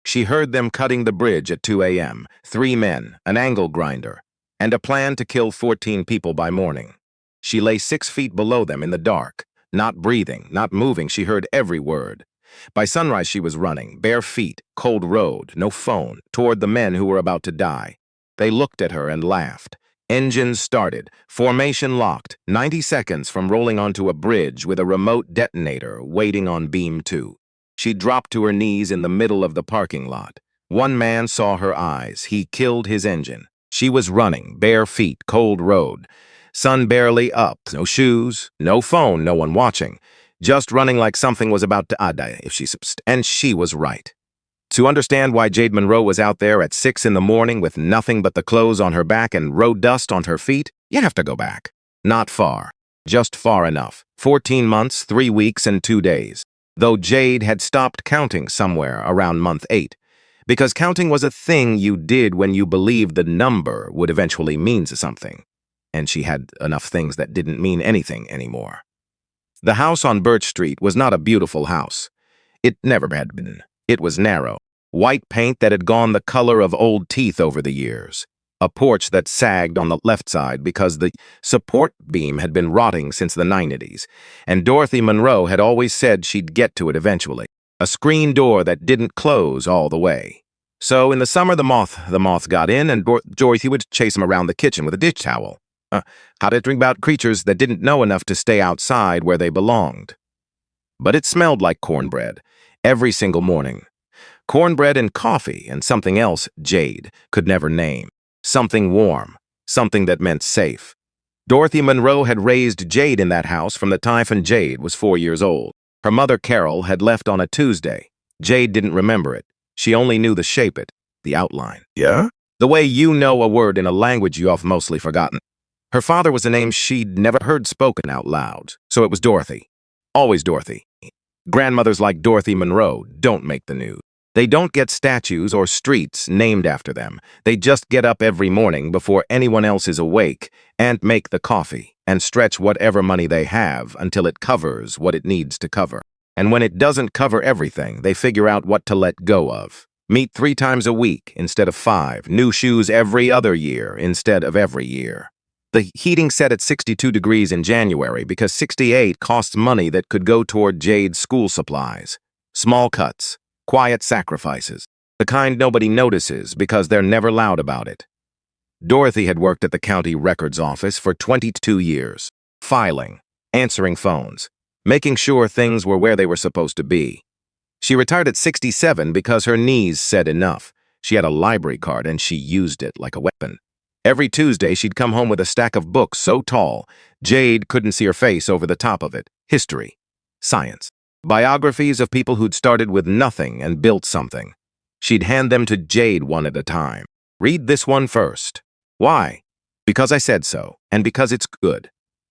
She heard them cutting the bridge at 2 a.m., 3 men, an angle grinder, and a plan to kill 14 people by morning. She lay 6 feet below them in the dark, not breathing, not moving. She heard every word. By sunrise she was running, bare feet, cold road, no phone, toward the men who were about to die. They looked at her and laughed. Engines started, formation locked, 90 seconds from rolling onto a bridge with a remote detonator waiting on beam 2. She dropped to her knees in the middle of the parking lot. One man saw her eyes. He killed his engine. She was running, bare feet, cold road. Sun barely up, no shoes, no phone, no one watching. Just running like something was about to die if she subst. And she was right. To understand why Jade Monroe was out there at 6 in the morning with nothing but the clothes on her back and road dust on her feet, you have to go back. Not far. Just far enough. 14 months, 3 weeks, and 2 days. Though Jade had stopped counting somewhere around month 8, because counting was a thing you did when you believed the number would eventually mean something, and she had enough things that didn't mean anything anymore. The house on Birch Street was not a beautiful house. It never had been. It was narrow, white paint that had gone the color of old teeth over the years, a porch that sagged on the left side because the support beam had been rotting since the 90s, and Dorothy Monroe had always said she'd get to it eventually. A screen door that didn't close all the way. So in the summer, the moth got in, and Dorothy would chase him around the kitchen with a dish towel. How to drink about creatures that didn't know enough to stay outside where they belonged. But it smelled like cornbread every single morning. Cornbread and coffee and something else Jade could never name. Something warm, something that meant safe. Dorothy Monroe had raised Jade in that house from the time when Jade was 4 years old. Her mother, Carol, had left on a Tuesday. Jade didn't remember it. She only knew the shape it, the outline. Yeah? The way you know a word in a language you have mostly forgotten. Her father was a name she'd never heard spoken out loud, so it was Dorothy. Always Dorothy. Grandmothers like Dorothy Monroe don't make the news. They don't get statues or streets named after them. They just get up every morning before anyone else is awake and make the coffee and stretch whatever money they have until it covers what it needs to cover. And when it doesn't cover everything, they figure out what to let go of. Meet 3 times a week instead of 5. New shoes every other year instead of every year. The heating set at 62 degrees in January because 68 costs money that could go toward Jade's school supplies. Small cuts. Quiet sacrifices, the kind nobody notices because they're never loud about it. Dorothy had worked at the county records office for 22 years, filing, answering phones, making sure things were where they were supposed to be. She retired at 67 because her knees said enough. She had a library card and she used it like a weapon. Every Tuesday she'd come home with a stack of books so tall, Jade couldn't see her face over the top of it. History, science. Biographies of people who'd started with nothing and built something. She'd hand them to Jade one at a time. Read this one first. Why? Because I said so, and because it's good.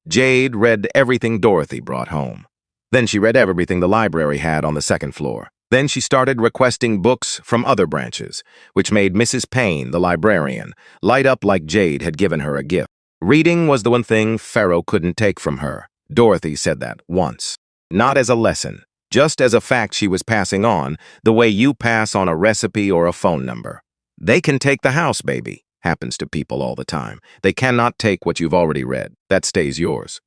Jade read everything Dorothy brought home. Then she read everything the library had on the 2nd floor. Then she started requesting books from other branches, which made Mrs. Payne, the librarian, light up like Jade had given her a gift. Reading was the one thing Pharaoh couldn't take from her. Dorothy said that once. Not as a lesson, just as a fact she was passing on, the way you pass on a recipe or a phone number. They can take the house, baby. Happens to people all the time. They cannot take what you've already read. That stays yours.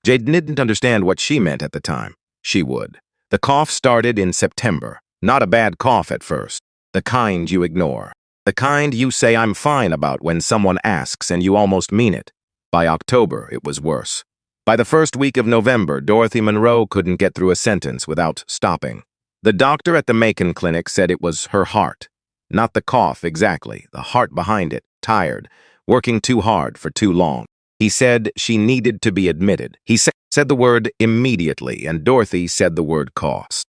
Jade didn't understand what she meant at the time. She would. The cough started in September. Not a bad cough at first. The kind you ignore. The kind you say I'm fine about when someone asks and you almost mean it. By October, it was worse. By the first week of November, Dorothy Monroe couldn't get through a sentence without stopping. The doctor at the Macon clinic said it was her heart. Not the cough exactly, the heart behind it, tired, working too hard for too long. He said she needed to be admitted. He said the word immediately, and Dorothy said the word cost.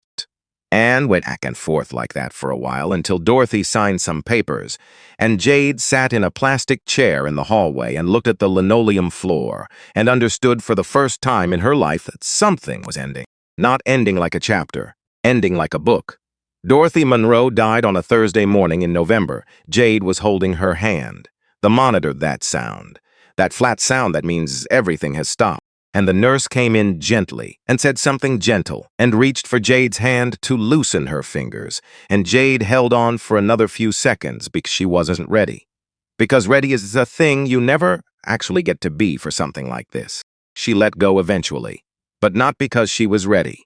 Anne went back and forth like that for a while until Dorothy signed some papers, and Jade sat in a plastic chair in the hallway and looked at the linoleum floor and understood for the first time in her life that something was ending. Not ending like a chapter, ending like a book. Dorothy Monroe died on a Thursday morning in November. Jade was holding her hand. The monitor, that sound. That flat sound that means everything has stopped. and the nurse came in gently and said something gentle and reached for Jade's hand to loosen her fingers, and Jade held on for another few seconds because she wasn't ready. Because ready is a thing you never actually get to be for something like this. She let go eventually, but not because she was ready.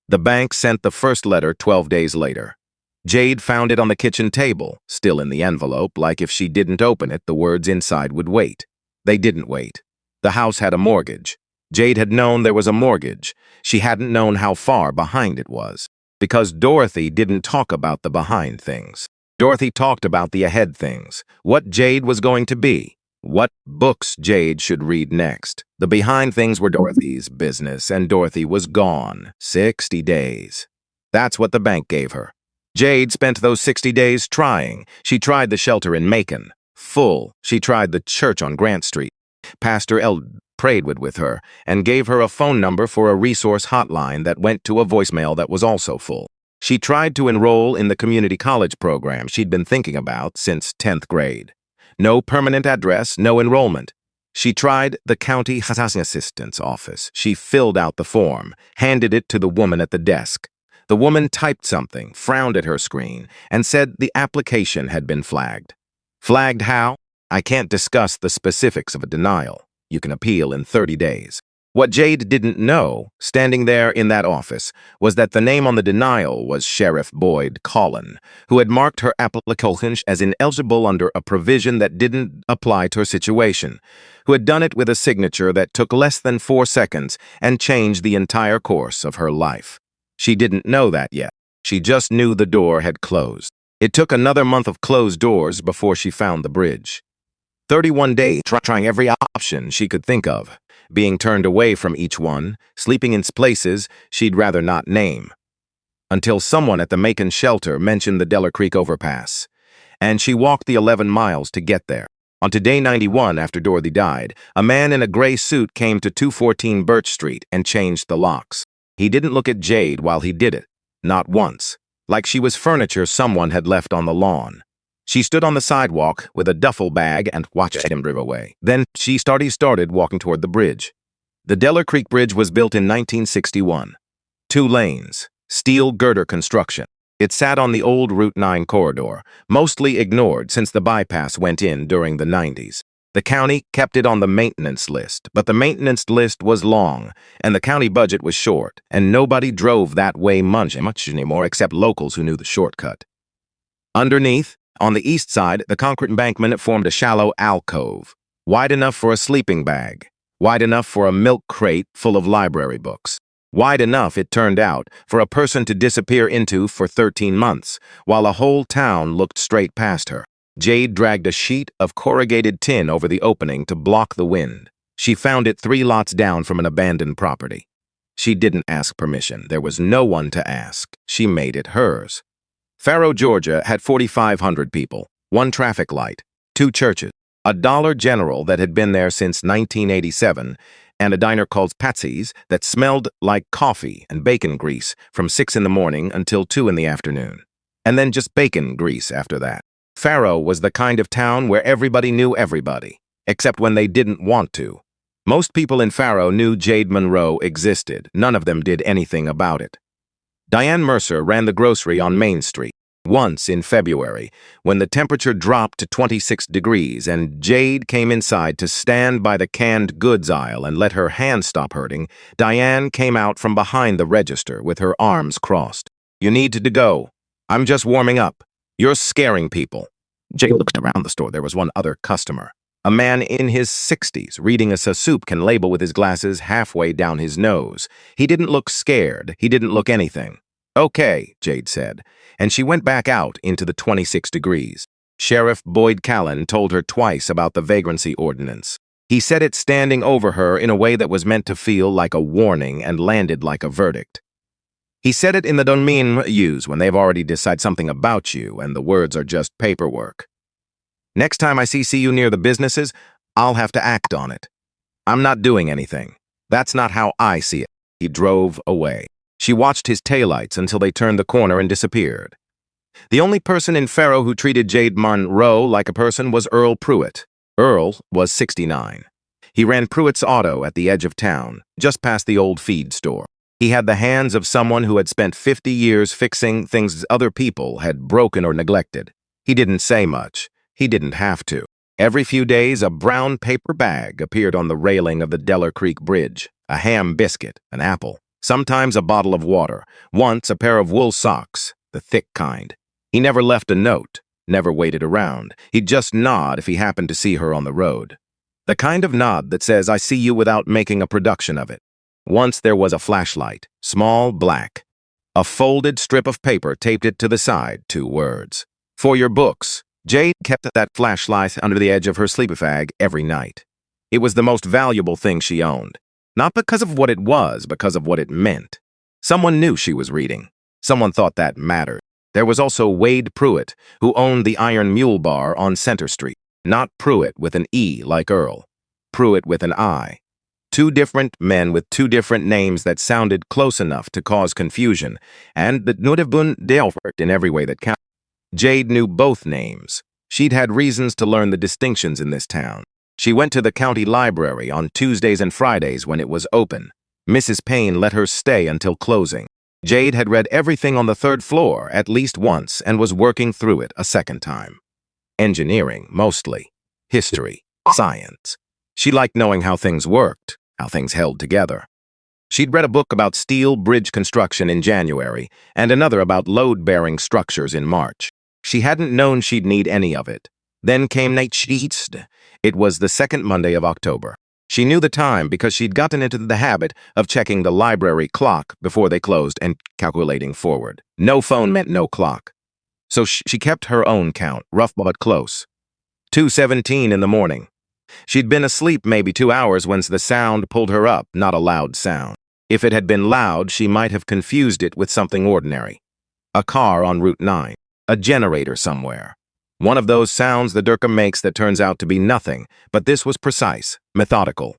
The bank sent the first letter 12 days later. Jade found it on the kitchen table, still in the envelope, like if she didn't open it, the words inside would wait. They didn't wait. The house had a mortgage. Jade had known there was a mortgage. She hadn't known how far behind it was. Because Dorothy didn't talk about the behind things. Dorothy talked about the ahead things, what Jade was going to be, what books Jade should read next. The behind things were Dorothy's business, and Dorothy was gone. 60 days. That's what the bank gave her. Jade spent those 60 days trying. She tried the shelter in Macon. Full. She tried the church on Grant Street. Pastor L prayed with her and gave her a phone number for a resource hotline that went to a voicemail that was also full. She tried to enroll in the community college program she'd been thinking about since 10th grade. No permanent address, no enrollment. She tried the county assistant's office. She filled out the form, handed it to the woman at the desk. The woman typed something, frowned at her screen, and said the application had been flagged. Flagged how? I can't discuss the specifics of a denial. You can appeal in 30 days. What Jade didn't know, standing there in that office, was that the name on the denial was Sheriff Boyd Collin, who had marked her application as ineligible under a provision that didn't apply to her situation, who had done it with a signature that took less than 4 seconds and changed the entire course of her life. She didn't know that yet. She just knew the door had closed. It took another month of closed doors before she found the bridge. 31 days trying every option she could think of, being turned away from each one, sleeping in places she'd rather not name. Until someone at the Macon shelter mentioned the Deller Creek overpass, and she walked the 11 miles to get there. On day 91 after Dorothy died, a man in a gray suit came to 214 Birch Street and changed the locks. He didn't look at Jade while he did it, not once, like she was furniture someone had left on the lawn. She stood on the sidewalk with a duffel bag and watched him drive away. Then she started walking toward the bridge. The Deller Creek Bridge was built in 1961. 2 lanes, steel girder construction. It sat on the old Route 9 corridor, mostly ignored since the bypass went in during the 90s. The county kept it on the maintenance list, but the maintenance list was long, and the county budget was short, and nobody drove that way much anymore except locals who knew the shortcut. Underneath, on the east side, the concrete embankment formed a shallow alcove, wide enough for a sleeping bag, wide enough for a milk crate full of library books, wide enough, it turned out, for a person to disappear into for 13 months, while a whole town looked straight past her. Jade dragged a sheet of corrugated tin over the opening to block the wind. She found it 3 lots down from an abandoned property. She didn't ask permission. There was no one to ask. She made it hers. Faro, Georgia had 4,500 people, 1 traffic light, 2 churches, a Dollar General that had been there since 1987, and a diner called Patsy's that smelled like coffee and bacon grease from 6 in the morning until 2 in the afternoon, and then just bacon grease after that. Faro was the kind of town where everybody knew everybody, except when they didn't want to. Most people in Faro knew Jade Monroe existed. None of them did anything about it. Diane Mercer ran the grocery on Main Street. Once in February, when the temperature dropped to 26 degrees and Jade came inside to stand by the canned goods aisle and let her hands stop hurting, Diane came out from behind the register with her arms crossed. "You need to go. I'm just warming up. You're scaring people." Jade looked around the store. There was one other customer. A man in his 60s reading a soup can label with his glasses halfway down his nose. He didn't look scared. He didn't look anything. "Okay," Jade said, and she went back out into the 26 degrees. Sheriff Boyd Collin told her twice about the vagrancy ordinance. He said it standing over her in a way that was meant to feel like a warning and landed like a verdict. He said it in the domain use when they've already decided something about you and the words are just paperwork. "Next time I see you near the businesses, I'll have to act on it. I'm not doing anything. That's not how I see it." He drove away. She watched his taillights until they turned the corner and disappeared. The only person in Faro who treated Jade Monroe like a person was Earl Pruitt. Earl was 69. He ran Pruitt's auto at the edge of town, just past the old feed store. He had the hands of someone who had spent 50 years fixing things other people had broken or neglected. He didn't say much. He didn't have to. Every few days, a brown paper bag appeared on the railing of the Deller Creek Bridge. A ham biscuit, an apple, sometimes a bottle of water, once a pair of wool socks, the thick kind. He never left a note, never waited around. He'd just nod if he happened to see her on the road. The kind of nod that says, "I see you," without making a production of it. Once there was a flashlight, small, black. A folded strip of paper taped it to the side, 2 words. "For your books." Jade kept that flashlight under the edge of her sleeping bag every night. It was the most valuable thing she owned. Not because of what it was, because of what it meant. Someone knew she was reading. Someone thought that mattered. There was also Wade Pruitt, who owned the Iron Mule Bar on Center Street. Not Pruitt with an E like Earl. Pruitt with an I. 2 different men with 2 different names that sounded close enough to cause confusion, and that would have been different in every way that counted. Jade knew both names. She'd had reasons to learn the distinctions in this town. She went to the county library on Tuesdays and Fridays when it was open. Mrs. Payne let her stay until closing. Jade had read everything on the 3rd floor at least once and was working through it a second time. Engineering, mostly. History. Science. She liked knowing how things worked, how things held together. She'd read a book about steel bridge construction in January and another about load-bearing structures in March. She hadn't known she'd need any of it. Then came Nightschiest. It was the 2nd Monday of October. She knew the time because she'd gotten into the habit of checking the library clock before they closed and calculating forward. No phone meant no clock. So she kept her own count, rough but close. 2:17 in the morning. She'd been asleep maybe 2 hours when the sound pulled her up, not a loud sound. If it had been loud, she might have confused it with something ordinary. A car on Route 9. A generator somewhere. One of those sounds the Durkheim makes that turns out to be nothing, but this was precise, methodical.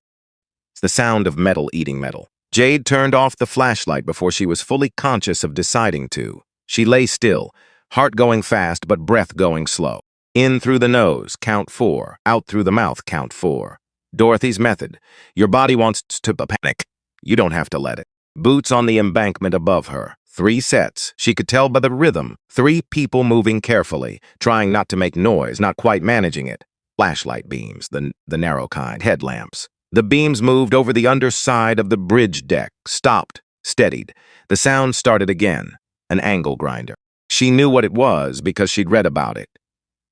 It's the sound of metal eating metal. Jade turned off the flashlight before she was fully conscious of deciding to. She lay still, heart going fast but breath going slow. In through the nose, count 4. Out through the mouth, count 4. Dorothy's method. Your body wants to panic. You don't have to let it. Boots on the embankment above her. 3 sets. She could tell by the rhythm. 3 people moving carefully, trying not to make noise, not quite managing it. Flashlight beams, the narrow kind, headlamps. The beams moved over the underside of the bridge deck, stopped, steadied. The sound started again. An angle grinder. She knew what it was because she'd read about it.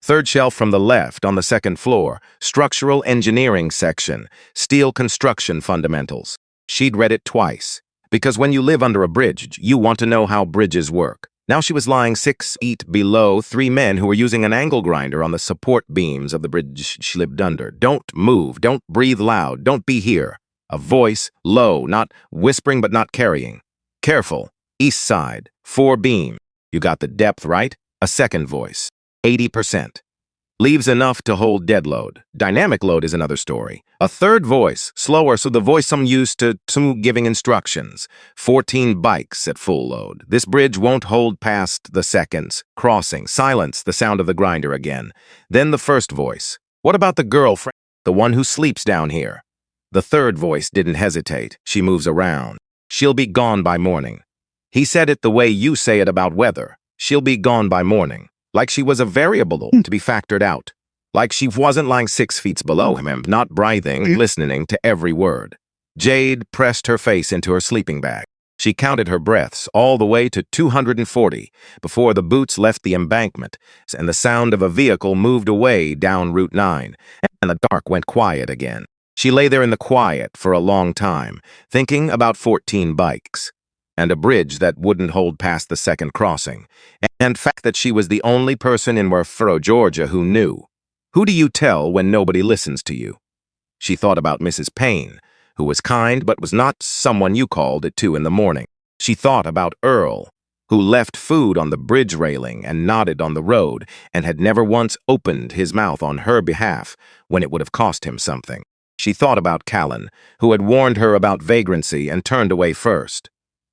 3rd shelf from the left on the 2nd floor, structural engineering section, steel construction fundamentals. She'd read it twice, because when you live under a bridge, you want to know how bridges work. Now she was lying 6 feet below 3 men who were using an angle grinder on the support beams of the bridge she lived under. Don't move, don't breathe loud, don't be here. A voice, low, not whispering but not carrying. Careful, east side, 4 beams. You got the depth right? A second voice. 80%. Leaves enough to hold dead load. Dynamic load is another story. A third voice, slower, so the voice I'm used to giving instructions. 14 bikes at full load. This bridge won't hold past the seconds. Crossing. Silence, the sound of the grinder again. Then the first voice. What about the girlfriend? The one who sleeps down here. The third voice didn't hesitate. She moves around. She'll be gone by morning. He said it the way you say it about weather. She'll be gone by morning. Like she was a variable to be factored out. Like she wasn't lying 6 feet below him, not breathing, listening to every word. Jade pressed her face into her sleeping bag. She counted her breaths all the way to 240 before the boots left the embankment and the sound of a vehicle moved away down Route 9, and the dark went quiet again. She lay there in the quiet for a long time, thinking about 14 bikes. And a bridge that wouldn't hold past the second crossing, and the fact that she was the only person in Murfreesboro, Georgia who knew. Who do you tell when nobody listens to you? She thought about Mrs. Payne, who was kind but was not someone you called at 2 in the morning. She thought about Earl, who left food on the bridge railing and nodded on the road and had never once opened his mouth on her behalf when it would have cost him something. She thought about Callan, who had warned her about vagrancy and turned away first.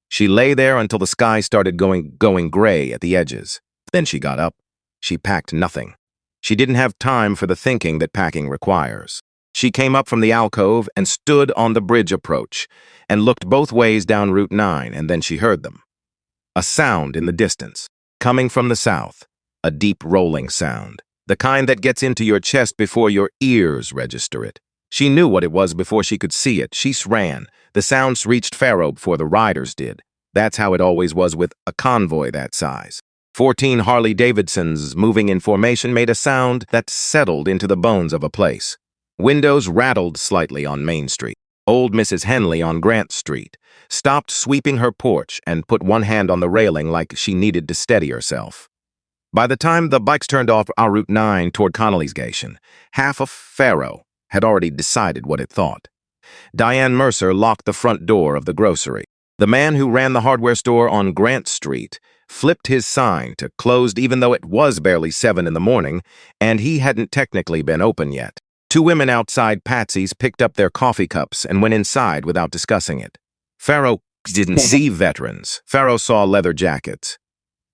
She lay there until the sky started going gray at the edges. Then she got up. She packed nothing. She didn't have time for the thinking that packing requires. She came up from the alcove and stood on the bridge approach and looked both ways down Route 9, and then she heard them. A sound in the distance, coming from the south, a deep rolling sound, the kind that gets into your chest before your ears register it. She knew what it was before she could see it. She ran. The sounds reached Pharaoh before the riders did. That's how it always was with a convoy that size. 14 Harley-Davidsons moving in formation made a sound that settled into the bones of a place. Windows rattled slightly on Main Street. Old Mrs. Henley on Grant Street stopped sweeping her porch and put one hand on the railing like she needed to steady herself. By the time the bikes turned off our Route 9 toward Connolly's Station, half of Pharaoh had already decided what it thought. Diane Mercer locked the front door of the grocery. The man who ran the hardware store on Grant Street flipped his sign to closed even though it was barely 7 in the morning and he hadn't technically been open yet. 2 women outside Patsy's picked up their coffee cups and went inside without discussing it. Pharaoh didn't see veterans. Pharaoh saw leather jackets.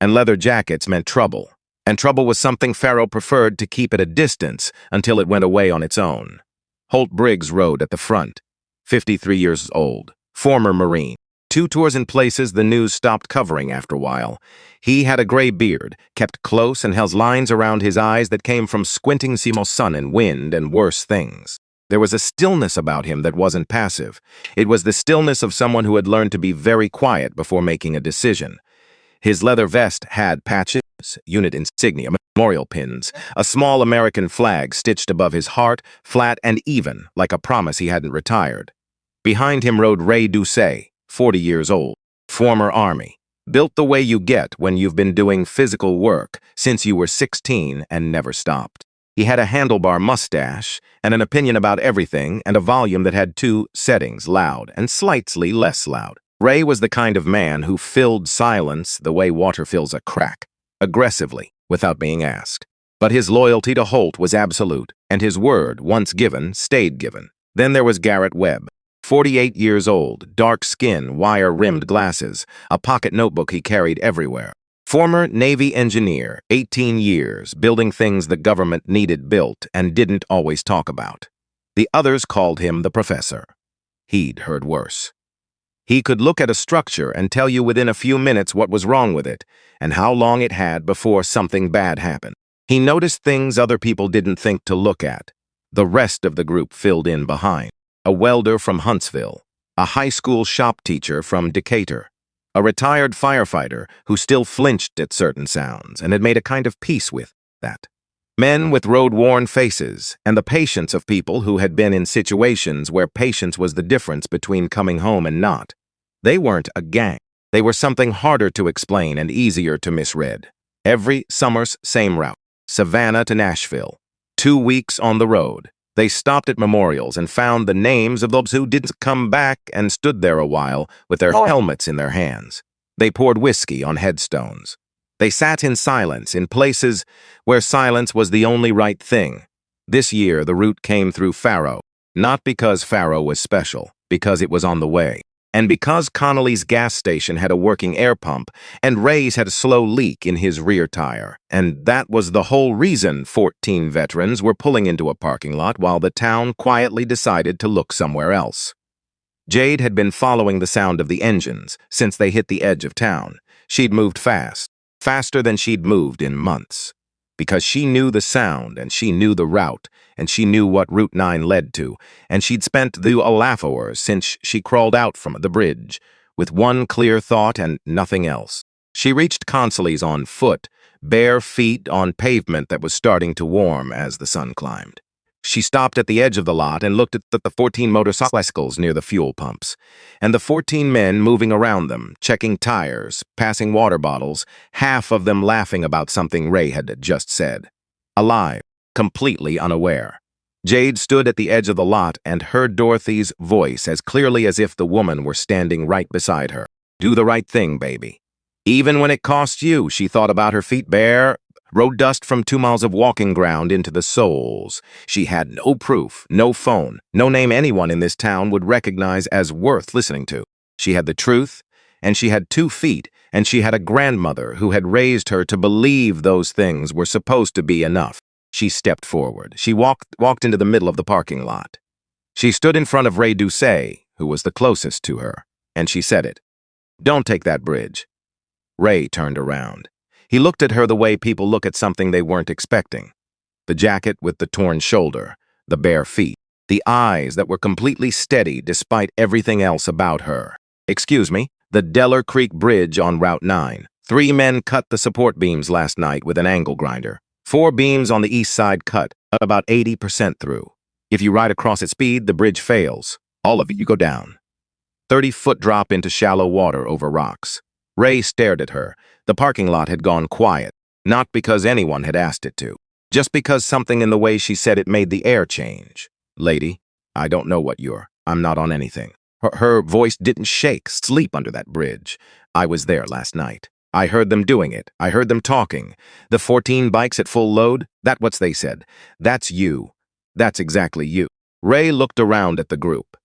And leather jackets meant trouble. And trouble was something Pharaoh preferred to keep at a distance until it went away on its own. Holt Briggs rode at the front, 53 years old, former Marine. 2 tours in places the news stopped covering after a while. He had a gray beard, kept close and held lines around his eyes that came from squinting to see sun and wind and worse things. There was a stillness about him that wasn't passive. It was the stillness of someone who had learned to be very quiet before making a decision. His leather vest had patches, unit insignia, memorial pins, a small American flag stitched above his heart, flat and even, like a promise he hadn't retired. Behind him rode Ray Doucet, 40 years old, former Army, built the way you get when you've been doing physical work since you were 16 and never stopped. He had a handlebar mustache and an opinion about everything and a volume that had 2 settings, loud and slightly less loud. Ray was the kind of man who filled silence the way water fills a crack, aggressively, without being asked. But his loyalty to Holt was absolute, and his word, once given, stayed given. Then there was Garrett Webb, 48 years old, dark skin, wire-rimmed glasses, a pocket notebook he carried everywhere. Former Navy engineer, 18 years, building things the government needed built and didn't always talk about. The others called him the professor. He'd heard worse. He could look at a structure and tell you within a few minutes what was wrong with it and how long it had before something bad happened. He noticed things other people didn't think to look at. The rest of the group filled in behind. A welder from Huntsville, a high school shop teacher from Decatur, a retired firefighter who still flinched at certain sounds and had made a kind of peace with that. Men with road-worn faces and the patience of people who had been in situations where patience was the difference between coming home and not. They weren't a gang. They were something harder to explain and easier to misread. Every summer's same route, Savannah to Nashville. 2 weeks on the road. They stopped at memorials and found the names of those who didn't come back and stood there a while with their helmets in their hands. They poured whiskey on headstones. They sat in silence in places where silence was the only right thing. This year, the route came through Pharaoh, not because Pharaoh was special, because it was on the way. And because Connolly's gas station had a working air pump, and Ray's had a slow leak in his rear tire. And that was the whole reason 14 veterans were pulling into a parking lot while the town quietly decided to look somewhere else. Jade had been following the sound of the engines since they hit the edge of town. She'd moved fast, faster than she'd moved in months. Because she knew the sound, and she knew the route, and she knew what Route 9 led to, and she'd spent the hours since she crawled out from the bridge, with one clear thought and nothing else. She reached Consolee's on foot, bare feet on pavement that was starting to warm as the sun climbed. She stopped at the edge of the lot and looked at the 14 motorcycles near the fuel pumps, and the 14 men moving around them, checking tires, passing water bottles, half of them laughing about something Ray had just said. Alive, completely unaware. Jade stood at the edge of the lot and heard Dorothy's voice as clearly as if the woman were standing right beside her. Do the right thing, baby. Even when it costs you, she thought about her feet bare, road dust from 2 miles of walking ground into the soles. She had no proof, no phone, no name anyone in this town would recognize as worth listening to. She had the truth, and she had 2 feet, and she had a grandmother who had raised her to believe those things were supposed to be enough. She stepped forward. She walked into the middle of the parking lot. She stood in front of Ray Doucet, who was the closest to her, and she said it. "Don't take that bridge." Ray turned around. He looked at her the way people look at something they weren't expecting. The jacket with the torn shoulder, the bare feet, the eyes that were completely steady despite everything else about her. "Excuse me, the Deller Creek Bridge on Route 9. 3 men cut the support beams last night with an angle grinder. 4 beams on the east side cut, about 80% through. If you ride across at speed, the bridge fails. All of you go down." 30-foot drop into shallow water over rocks. Ray stared at her. The parking lot had gone quiet, not because anyone had asked it to, just because something in the way she said it made the air change. "Lady, I don't know what I'm not on anything." Her voice didn't shake. "Sleep under that bridge. I was there last night. I heard them doing it. I heard them talking. The 14 bikes at full load, that's what they said. That's you. That's exactly you." Ray looked around at the group.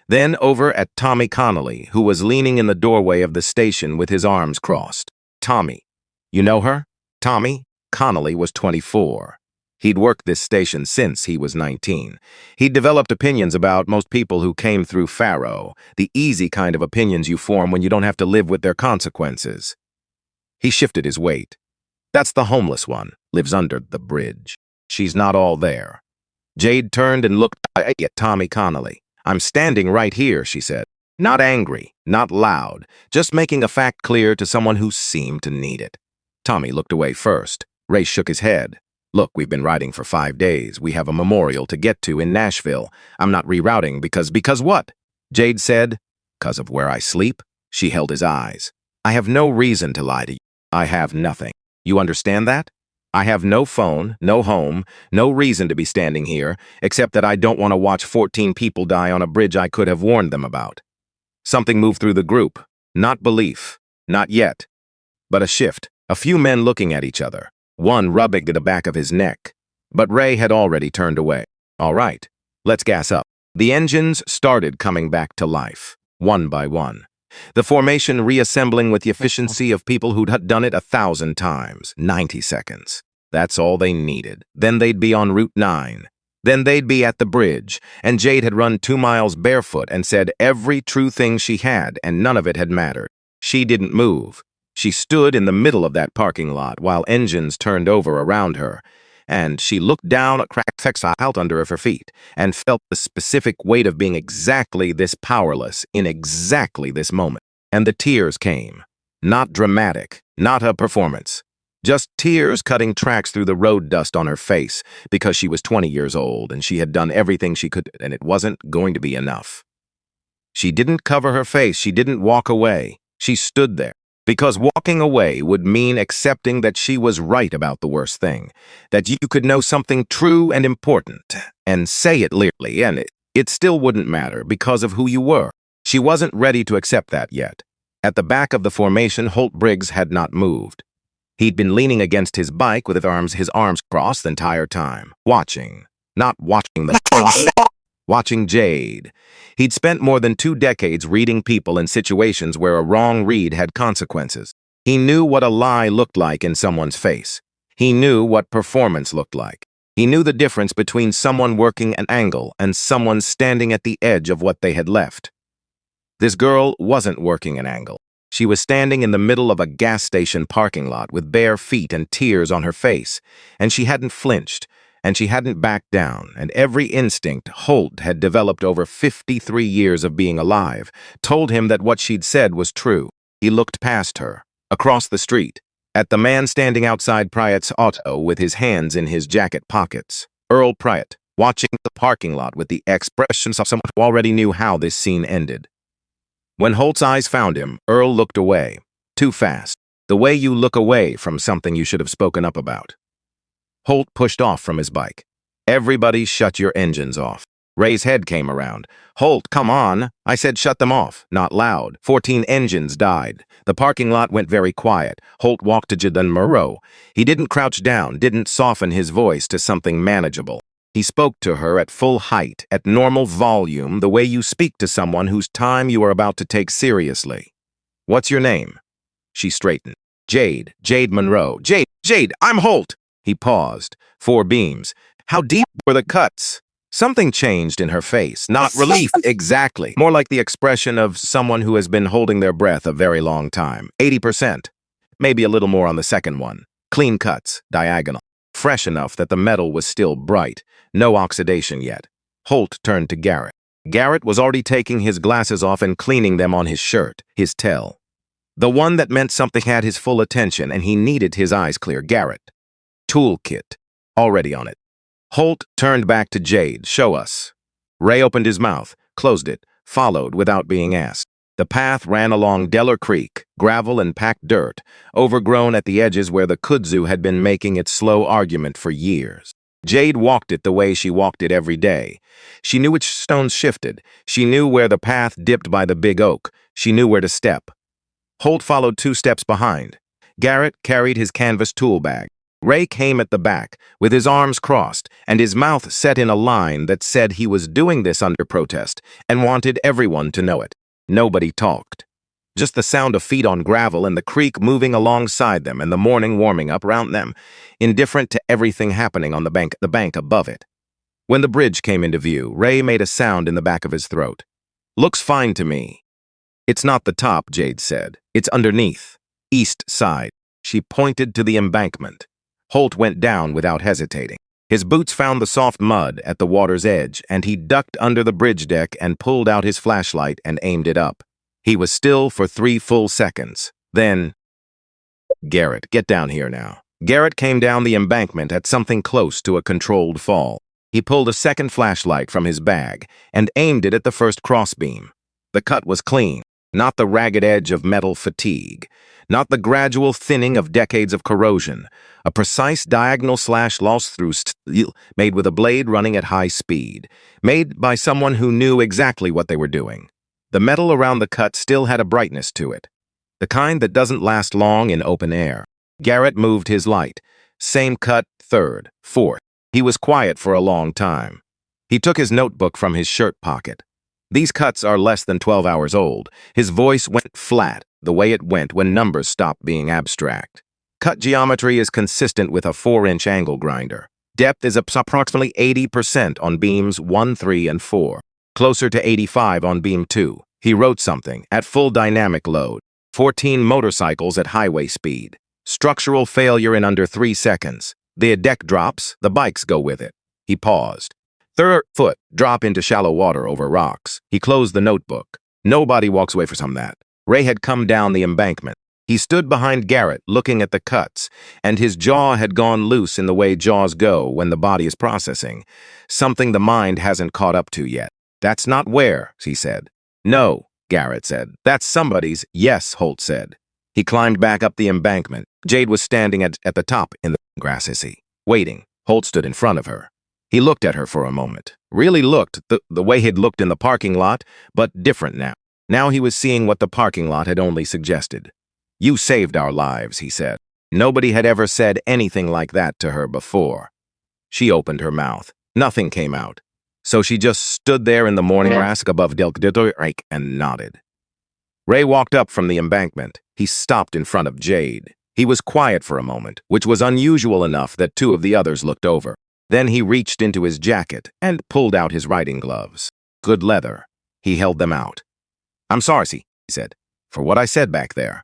Then over at Tommy Connolly, who was leaning in the doorway of the station with his arms crossed. "Tommy, you know her?" Tommy Connolly was 24. He'd worked this station since he was 19. He'd developed opinions about most people who came through Faro, the easy kind of opinions you form when you don't have to live with their consequences. He shifted his weight. "That's the homeless one, lives under the bridge. She's not all there." Jade turned and looked at Tommy Connolly. "I'm standing right here," she said. Not angry, not loud, just making a fact clear to someone who seemed to need it. Tommy looked away first. Ray shook his head. "Look, we've been riding for 5 days. We have a memorial to get to in Nashville. I'm not rerouting because what?" Jade said. "'Cause of where I sleep?" She held his eyes. "I have no reason to lie to you. I have nothing. You understand that? I have no phone, no home, no reason to be standing here, except that I don't want to watch 14 people die on a bridge I could have warned them about." Something moved through the group. Not belief. Not yet. But a shift. A few men looking at each other. One rubbing the back of his neck. But Ray had already turned away. "All right, let's gas up." The engines started coming back to life, one by one. The formation reassembling with the efficiency of people who'd done it 1,000 times. 90 seconds. That's all they needed. Then they'd be on Route 9. Then they'd be at the bridge, and Jade had run 2 miles barefoot and said every true thing she had, and none of it had mattered. She didn't move. She stood in the middle of that parking lot while engines turned over around her, and she looked down at cracked out under her feet and felt the specific weight of being exactly this powerless in exactly this moment. And the tears came. Not dramatic, not a performance. Just tears cutting tracks through the road dust on her face because she was 20 years old and she had done everything she could, and it wasn't going to be enough. She didn't cover her face. She didn't walk away. She stood there. Because walking away would mean accepting that she was right about the worst thing, that you could know something true and important, and say it clearly, and it still wouldn't matter because of who you were. She wasn't ready to accept that yet. At the back of the formation, Holt Briggs had not moved. He'd been leaning against his bike with his arms crossed the entire time, watching, not watching the watching Jade. He'd spent more than 2 decades reading people in situations where a wrong read had consequences. He knew what a lie looked like in someone's face. He knew what performance looked like. He knew the difference between someone working an angle and someone standing at the edge of what they had left. This girl wasn't working an angle. She was standing in the middle of a gas station parking lot with bare feet and tears on her face, and she hadn't flinched. And she hadn't backed down, and every instinct Holt had developed over 53 years of being alive told him that what she'd said was true. He looked past her, across the street, at the man standing outside Pryatt's auto with his hands in his jacket pockets. Earl Pryatt, watching the parking lot with the expression of someone who already knew how this scene ended. When Holt's eyes found him, Earl looked away. Too fast. The way you look away from something you should have spoken up about. Holt pushed off from his bike. "Everybody shut your engines off." Ray's head came around. "Holt, come on. I said shut them off, not loud. 14 engines died." The parking lot went very quiet. Holt walked to Jaden Moreau. He didn't crouch down, didn't soften his voice to something manageable. He spoke to her at full height, at normal volume, the way you speak to someone whose time you are about to take seriously. "What's your name?" She straightened. Jade Monroe. Jade, I'm Holt." He paused. 4 beams. How deep were the cuts? Something changed in her face. Not relief, exactly. More like the expression of someone who has been holding their breath a very long time. 80%. Maybe a little more on the second one. Clean cuts, diagonal. Fresh enough that the metal was still bright. No oxidation yet. Holt turned to Garrett. Garrett was already taking his glasses off and cleaning them on his shirt, his tell. The one that meant something had his full attention, and he needed his eyes clear. Garrett. Toolkit. Already on it. Holt turned back to Jade. Show us. Ray opened his mouth, closed it, followed without being asked. The path ran along Deller Creek, gravel and packed dirt, overgrown at the edges where the kudzu had been making its slow argument for years. Jade walked it the way she walked it every day. She knew which stones shifted. She knew where the path dipped by the big oak. She knew where to step. Holt followed 2 steps behind. Garrett carried his canvas tool bag. Ray came at the back, with his arms crossed, and his mouth set in a line that said he was doing this under protest and wanted everyone to know it. Nobody talked. Just the sound of feet on gravel and the creek moving alongside them and the morning warming up around them, indifferent to everything happening on the bank above it. When the bridge came into view, Ray made a sound in the back of his throat. Looks fine to me. It's not the top, Jade said. It's underneath. East side. She pointed to the embankment. Holt went down without hesitating. His boots found the soft mud at the water's edge, and he ducked under the bridge deck and pulled out his flashlight and aimed it up. He was still for 3 full seconds. Then, Garrett, get down here now. Garrett came down the embankment at something close to a controlled fall. He pulled a second flashlight from his bag and aimed it at the first crossbeam. The cut was clean, not the ragged edge of metal fatigue, not the gradual thinning of decades of corrosion, a precise diagonal slash lost through made with a blade running at high speed, made by someone who knew exactly what they were doing. The metal around the cut still had a brightness to it, the kind that doesn't last long in open air. Garrett moved his light. Same cut, third, fourth. He was quiet for a long time. He took his notebook from his shirt pocket. These cuts are less than 12 hours old. His voice went flat, the way it went when numbers stopped being abstract. Cut geometry is consistent with a 4-inch angle grinder. Depth is approximately 80% on beams 1, 3, and 4. Closer to 85 on beam 2. He wrote something, at full dynamic load. 14 motorcycles at highway speed. Structural failure in under 3 seconds. The deck drops, the bikes go with it. He paused. 3rd foot, drop into shallow water over rocks. He closed the notebook. Nobody walks away from that. Ray had come down the embankment. He stood behind Garrett, looking at the cuts, and his jaw had gone loose in the way jaws go when the body is processing, something the mind hasn't caught up to yet. That's not where, he said. No, Garrett said. That's somebody's. Yes, Holt said. He climbed back up the embankment. Jade was standing at the top in the grass hissy, waiting. Holt stood in front of her. He looked at her for a moment. Really looked, the way he'd looked in the parking lot, but different now. Now he was seeing what the parking lot had only suggested. You saved our lives, he said. Nobody had ever said anything like that to her before. She opened her mouth. Nothing came out. So she just stood there in the morning grass above Delk and nodded. Ray walked up from the embankment. He stopped in front of Jade. He was quiet for a moment, which was unusual enough that 2 of the others looked over. Then he reached into his jacket and pulled out his riding gloves. Good leather. He held them out. I'm sorry, he said, for what I said back there.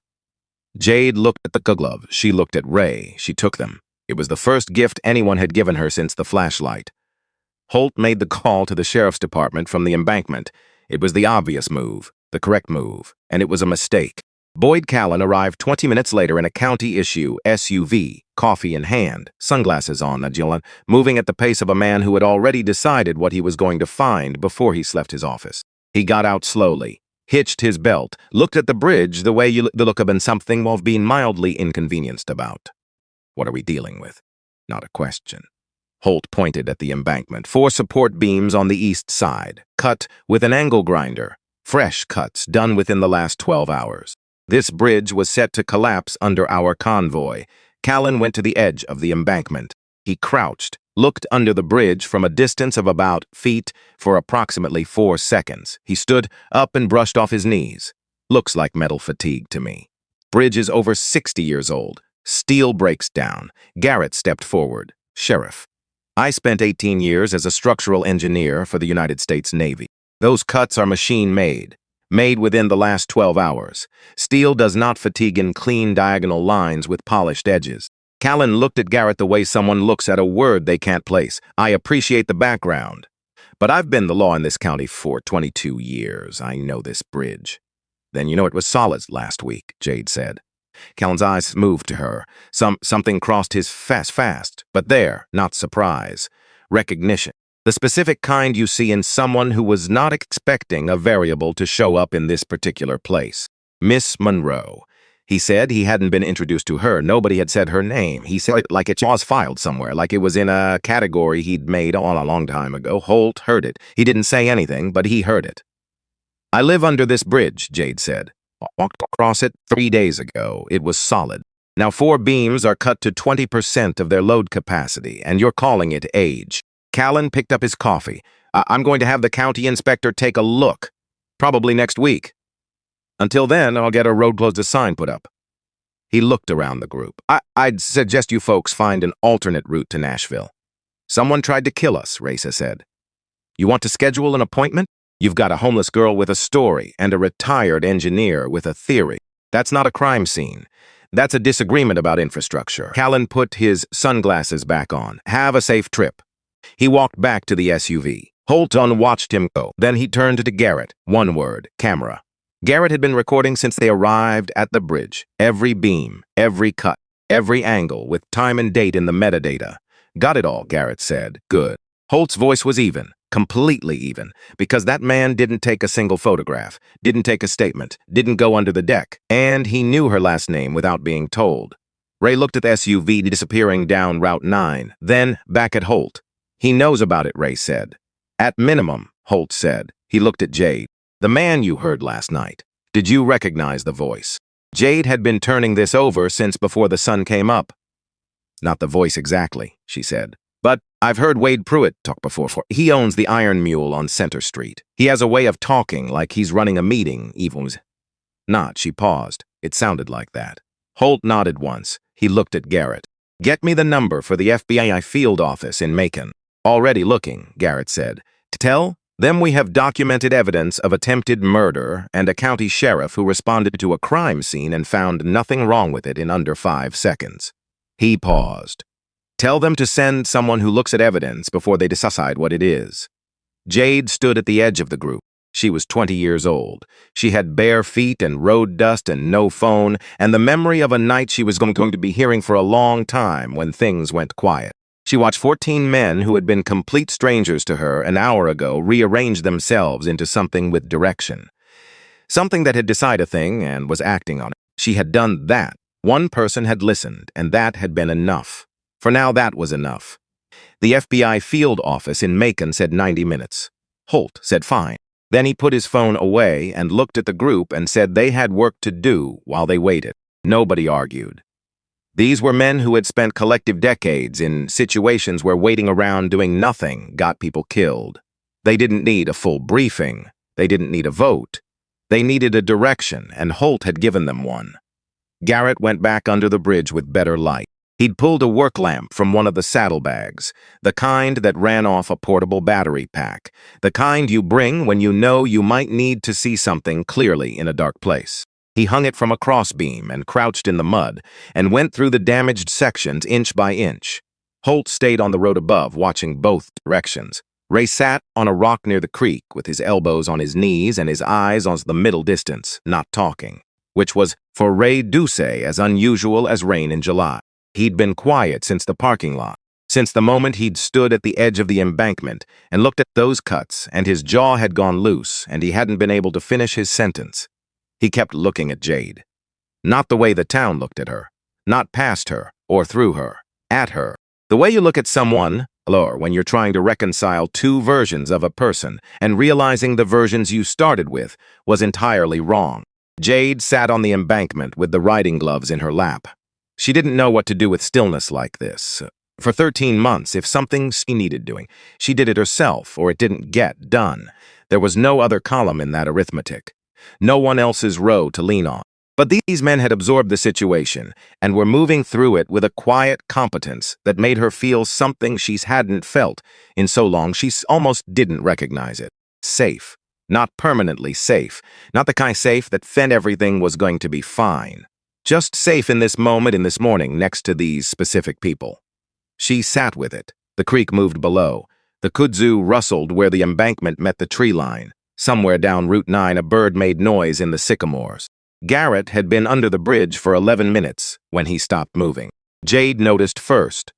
Jade looked at the gloves. She looked at Ray. She took them. It was the first gift anyone had given her since the flashlight. Holt made the call to the sheriff's department from the embankment. It was the obvious move, the correct move, and it was a mistake. Boyd Callan arrived 20 minutes later in a county-issue SUV, coffee in hand, sunglasses on, moving at the pace of a man who had already decided what he was going to find before he left his office. He got out slowly, hitched his belt, looked at the bridge the way the look of been something while being mildly inconvenienced about. What are we dealing with? Not a question. Holt pointed at the embankment. 4 support beams on the east side, cut with an angle grinder. Fresh cuts done within the last 12 hours. This bridge was set to collapse under our convoy. Callan went to the edge of the embankment. He crouched, looked under the bridge from a distance of about feet for approximately 4 seconds. He stood up and brushed off his knees. Looks like metal fatigue to me. Bridge is over 60 years old. Steel breaks down. Garrett stepped forward. Sheriff, I spent 18 years as a structural engineer for the United States Navy. Those cuts are machine-made, made within the last 12 hours. Steel does not fatigue in clean diagonal lines with polished edges. Callan looked at Garrett the way someone looks at a word they can't place. I appreciate the background, but I've been the law in this county for 22 years. I know this bridge. Then you know it was solid last week, Jade said. Callan's eyes moved to her. Something crossed his fast, but there, not surprise. Recognition. The specific kind you see in someone who was not expecting a variable to show up in this particular place. Miss Monroe. He said he hadn't been introduced to her. Nobody had said her name. He said it like it was filed somewhere, like it was in a category he'd made a long time ago. Holt heard it. He didn't say anything, but he heard it. I live under this bridge, Jade said. Walked across it 3 days ago. It was solid. Now 4 beams are cut to 20% of their load capacity, and you're calling it age. Callan picked up his coffee. I'm going to have the county inspector take a look. Probably next week. Until then, I'll get a road closed sign put up. He looked around the group. I'd suggest you folks find an alternate route to Nashville. Someone tried to kill us, Raisa said. You want to schedule an appointment? You've got a homeless girl with a story and a retired engineer with a theory. That's not a crime scene. That's a disagreement about infrastructure. Callan put his sunglasses back on. Have a safe trip. He walked back to the SUV. Holton watched him go. Then he turned to Garrett. One word, camera. Garrett had been recording since they arrived at the bridge. Every beam, every cut, every angle, with time and date in the metadata. Got it all, Garrett said. Good. Holt's voice was even. Completely even, because that man didn't take a single photograph, didn't take a statement, didn't go under the deck, and he knew her last name without being told. Ray looked at the SUV disappearing down Route 9, then back at Holt. He knows about it, Ray said. At minimum, Holt said. He looked at Jade. The man you heard last night. Did you recognize the voice? Jade had been turning this over since before the sun came up. Not the voice exactly, she said. But I've heard Wade Pruitt talk before. He owns the Iron Mule on Center Street. He has a way of talking like he's running a meeting, even was not. She paused. It sounded like that. Holt nodded once. He looked at Garrett. Get me the number for the FBI field office in Macon. Already looking, Garrett said. To tell them we have documented evidence of attempted murder and a county sheriff who responded to a crime scene and found nothing wrong with it in under 5 seconds. He paused. Tell them to send someone who looks at evidence before they decide what it is. Jade stood at the edge of the group. She was 20 years old. She had bare feet and road dust and no phone, and the memory of a night she was going to be hearing for a long time when things went quiet. She watched 14 men who had been complete strangers to her an hour ago rearrange themselves into something with direction. Something that had decided a thing and was acting on it. She had done that. One person had listened, and that had been enough. For now, that was enough. The FBI field office in Macon said 90 minutes. Holt said fine. Then he put his phone away and looked at the group and said they had work to do while they waited. Nobody argued. These were men who had spent collective decades in situations where waiting around doing nothing got people killed. They didn't need a full briefing. They didn't need a vote. They needed a direction, and Holt had given them one. Garrett went back under the bridge with better light. He'd pulled a work lamp from one of the saddlebags, the kind that ran off a portable battery pack, the kind you bring when you know you might need to see something clearly in a dark place. He hung it from a crossbeam and crouched in the mud and went through the damaged sections inch by inch. Holt stayed on the road above, watching both directions. Ray sat on a rock near the creek with his elbows on his knees and his eyes on the middle distance, not talking, which was, for Ray Ducey, as unusual as rain in July. He'd been quiet since the parking lot, since the moment he'd stood at the edge of the embankment and looked at those cuts, and his jaw had gone loose, and he hadn't been able to finish his sentence. He kept looking at Jade. Not the way the town looked at her, not past her or through her, at her. The way you look at someone, or when you're trying to reconcile 2 versions of a person and realizing the versions you started with was entirely wrong. Jade sat on the embankment with the riding gloves in her lap. She didn't know what to do with stillness like this. For 13 months, if something she needed doing, she did it herself or it didn't get done. There was no other column in that arithmetic. No one else's row to lean on. But these men had absorbed the situation and were moving through it with a quiet competence that made her feel something she hadn't felt in so long she almost didn't recognize it. Safe. Not permanently safe. Not the kind safe that meant everything was going to be fine. Just safe in this moment, in this morning, next to these specific people. She sat with it. The creek moved below. The kudzu rustled where the embankment met the tree line. Somewhere down Route 9, a bird made noise in the sycamores. Garrett had been under the bridge for 11 minutes when he stopped moving. Jade noticed first,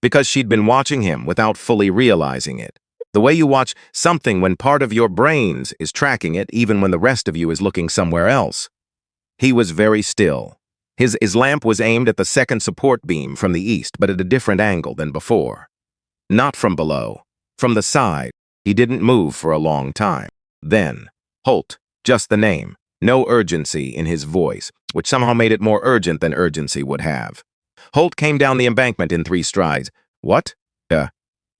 because she'd been watching him without fully realizing it. The way you watch something when part of your brains is tracking it even when the rest of you is looking somewhere else. He was very still. His lamp was aimed at the second support beam from the east, but at a different angle than before. Not from below. From the side. He didn't move for a long time. Then, Holt, just the name. No urgency in his voice, which somehow made it more urgent than urgency would have. Holt came down the embankment in 3 strides. What?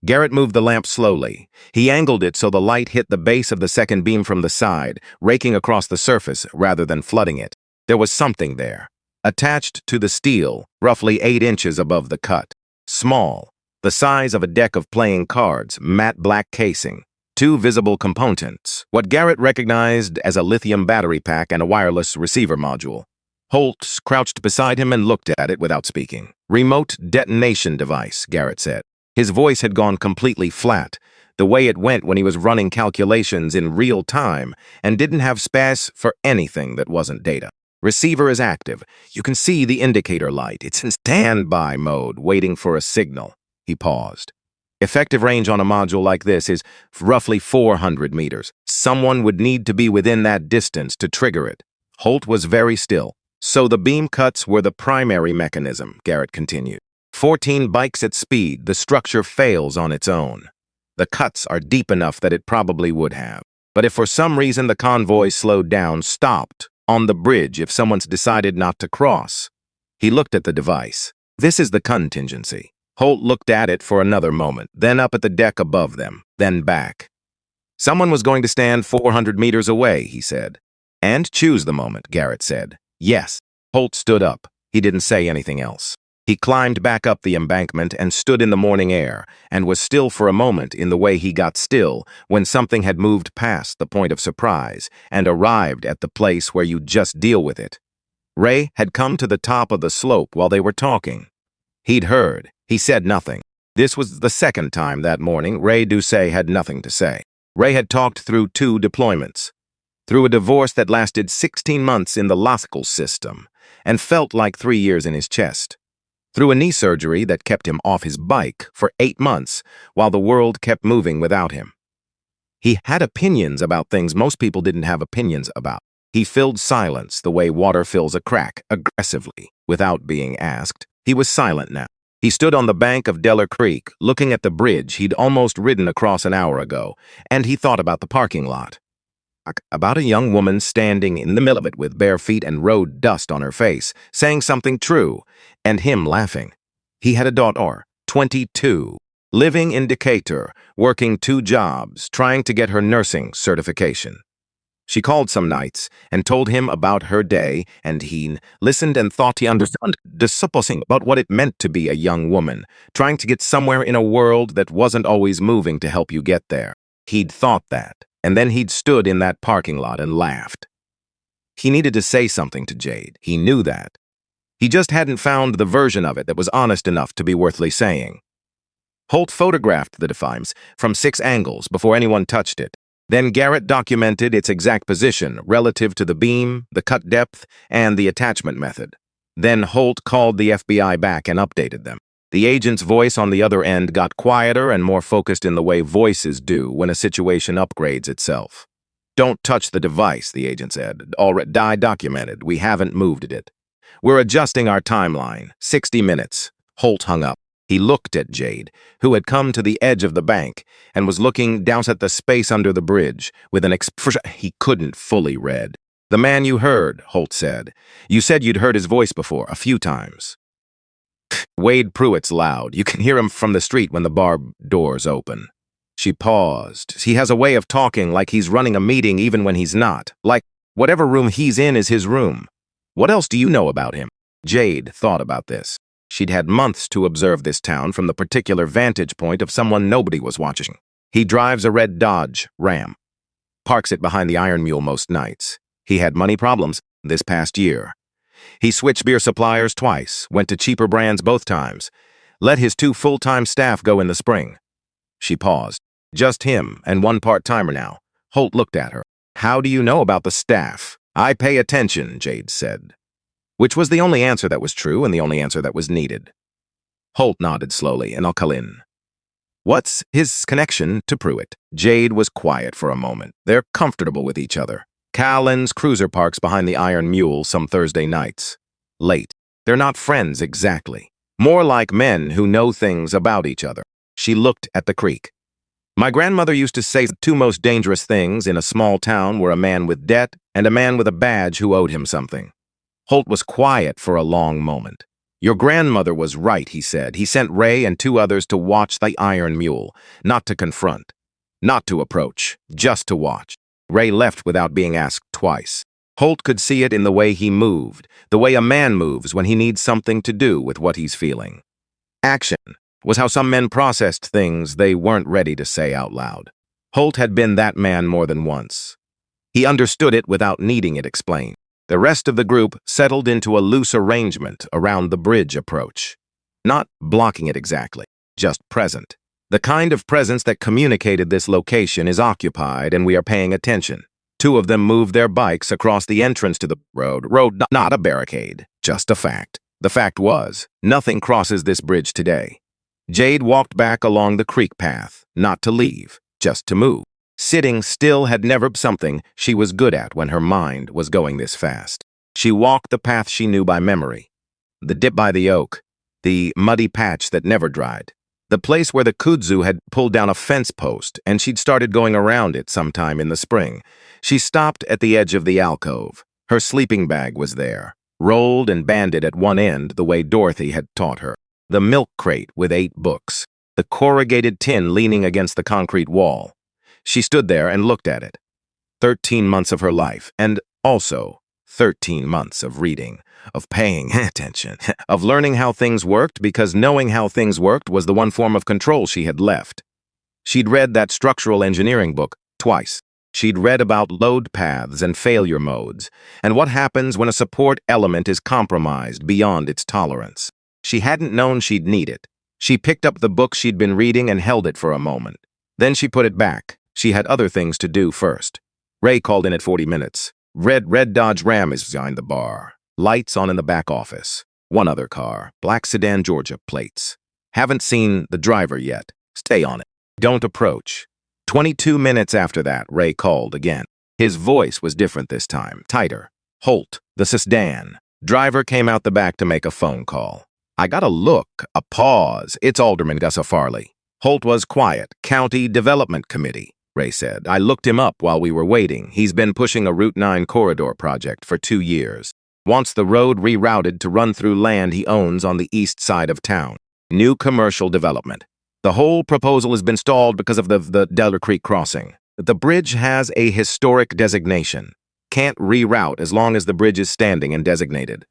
Garrett moved the lamp slowly. He angled it so the light hit the base of the second beam from the side, raking across the surface rather than flooding it. There was something there, attached to the steel, roughly 8 inches above the cut. Small, the size of a deck of playing cards, matte black casing. 2 visible components, what Garrett recognized as a lithium battery pack and a wireless receiver module. Holt crouched beside him and looked at it without speaking. Remote detonation device, Garrett said. His voice had gone completely flat, the way it went when he was running calculations in real time and didn't have space for anything that wasn't data. Receiver is active. You can see the indicator light. It's in standby mode, waiting for a signal. He paused. Effective range on a module like this is roughly 400 meters. Someone would need to be within that distance to trigger it. Holt was very still. So the beam cuts were the primary mechanism, Garrett continued. 14 bikes at speed, the structure fails on its own. The cuts are deep enough that it probably would have. But if for some reason the convoy slowed down, stopped, on the bridge if someone's decided not to cross. He looked at the device. This is the contingency. Holt looked at it for another moment, then up at the deck above them, then back. Someone was going to stand 400 meters away, he said. And choose the moment, Garrett said. Yes. Holt stood up. He didn't say anything else. He climbed back up the embankment and stood in the morning air, and was still for a moment in the way he got still when something had moved past the point of surprise and arrived at the place where you just deal with it. Ray had come to the top of the slope while they were talking. He'd heard. He said nothing. This was the second time that morning Ray Doucet had nothing to say. Ray had talked through 2 deployments, through a divorce that lasted 16 months in the logical system and felt like 3 years in his chest, through a knee surgery that kept him off his bike for 8 months while the world kept moving without him. He had opinions about things most people didn't have opinions about. He filled silence the way water fills a crack, aggressively, without being asked. He was silent now. He stood on the bank of Deller Creek, looking at the bridge he'd almost ridden across an hour ago, and he thought about the parking lot. About a young woman standing in the middle of it with bare feet and road dust on her face, saying something true, and him laughing. He had a daughter, 22, living in Decatur, working 2 jobs, trying to get her nursing certification. She called some nights and told him about her day, and he listened and thought he understood, supposing about what it meant to be a young woman, trying to get somewhere in a world that wasn't always moving to help you get there. He'd thought that, and then he'd stood in that parking lot and laughed. He needed to say something to Jade. He knew that. He just hadn't found the version of it that was honest enough to be worthly saying. Holt photographed the device from 6 angles before anyone touched it. Then Garrett documented its exact position relative to the beam, the cut depth, and the attachment method. Then Holt called the FBI back and updated them. The agent's voice on the other end got quieter and more focused in the way voices do when a situation upgrades itself. Don't touch the device, the agent said. Already documented. We haven't moved it. We're adjusting our timeline. 60 minutes. Holt hung up. He looked at Jade, who had come to the edge of the bank and was looking down at the space under the bridge with an expression he couldn't fully read. The man you heard, Holt said. You said you'd heard his voice before, a few times. Wade Pruitt's loud. You can hear him from the street when the bar doors open. She paused. He has a way of talking like he's running a meeting even when he's not. Like whatever room he's in is his room. What else do you know about him? Jade thought about this. She'd had months to observe this town from the particular vantage point of someone nobody was watching. He drives a red Dodge Ram. Parks it behind the Iron Mule most nights. He had money problems this past year. He switched beer suppliers twice, went to cheaper brands both times, let his 2 full-time staff go in the spring. She paused. Just him and 1 part-timer now. Holt looked at her. How do you know about the staff? I pay attention, Jade said. Which was the only answer that was true and the only answer that was needed. Holt nodded slowly, and I'll call in. What's his connection to Pruitt? Jade was quiet for a moment. They're comfortable with each other. Callan's cruiser parks behind the Iron Mule some Thursday nights. Late. They're not friends exactly. More like men who know things about each other. She looked at the creek. My grandmother used to say the 2 most dangerous things in a small town were a man with debt and a man with a badge who owed him something. Holt was quiet for a long moment. Your grandmother was right, he said. He sent Ray and 2 others to watch the Iron Mule, not to confront, not to approach, just to watch. Ray left without being asked twice. Holt could see it in the way he moved, the way a man moves when he needs something to do with what he's feeling. Action was how some men processed things they weren't ready to say out loud. Holt had been that man more than once. He understood it without needing it explained. The rest of the group settled into a loose arrangement around the bridge approach. Not blocking it exactly, just present. The kind of presence that communicated this location is occupied and we are paying attention. 2 of them moved their bikes across the entrance to the road, not a barricade, just a fact. The fact was, nothing crosses this bridge today. Jade walked back along the creek path, not to leave, just to move. Sitting still had never been something she was good at when her mind was going this fast. She walked the path she knew by memory. The dip by the oak, the muddy patch that never dried, the place where the kudzu had pulled down a fence post and she'd started going around it sometime in the spring. She stopped at the edge of the alcove. Her sleeping bag was there, rolled and banded at one end the way Dorothy had taught her. The milk crate with 8 books, the corrugated tin leaning against the concrete wall. She stood there and looked at it. 13 months of her life, and also 13 months of reading, of paying attention, of learning how things worked because knowing how things worked was the one form of control she had left. She'd read that structural engineering book twice. She'd read about load paths and failure modes, and what happens when a support element is compromised beyond its tolerance. She hadn't known she'd need it. She picked up the book she'd been reading and held it for a moment. Then she put it back. She had other things to do first. Ray called in at 40 minutes. Red Dodge Ram is behind the bar. Lights on in the back office. 1 other car. Black sedan Georgia plates. Haven't seen the driver yet. Stay on it. Don't approach. 22 minutes after that, Ray called again. His voice was different this time, tighter. Holt, the sedan. Driver came out the back to make a phone call. I got a look, a pause. It's Alderman Gus Farley. Holt was quiet. County Development Committee, Ray said. I looked him up while we were waiting. He's been pushing a Route 9 corridor project for 2 years. Wants the road rerouted to run through land he owns on the east side of town. New commercial development. The whole proposal has been stalled because of the Delaware Creek crossing. The bridge has a historic designation. Can't reroute as long as the bridge is standing and designated.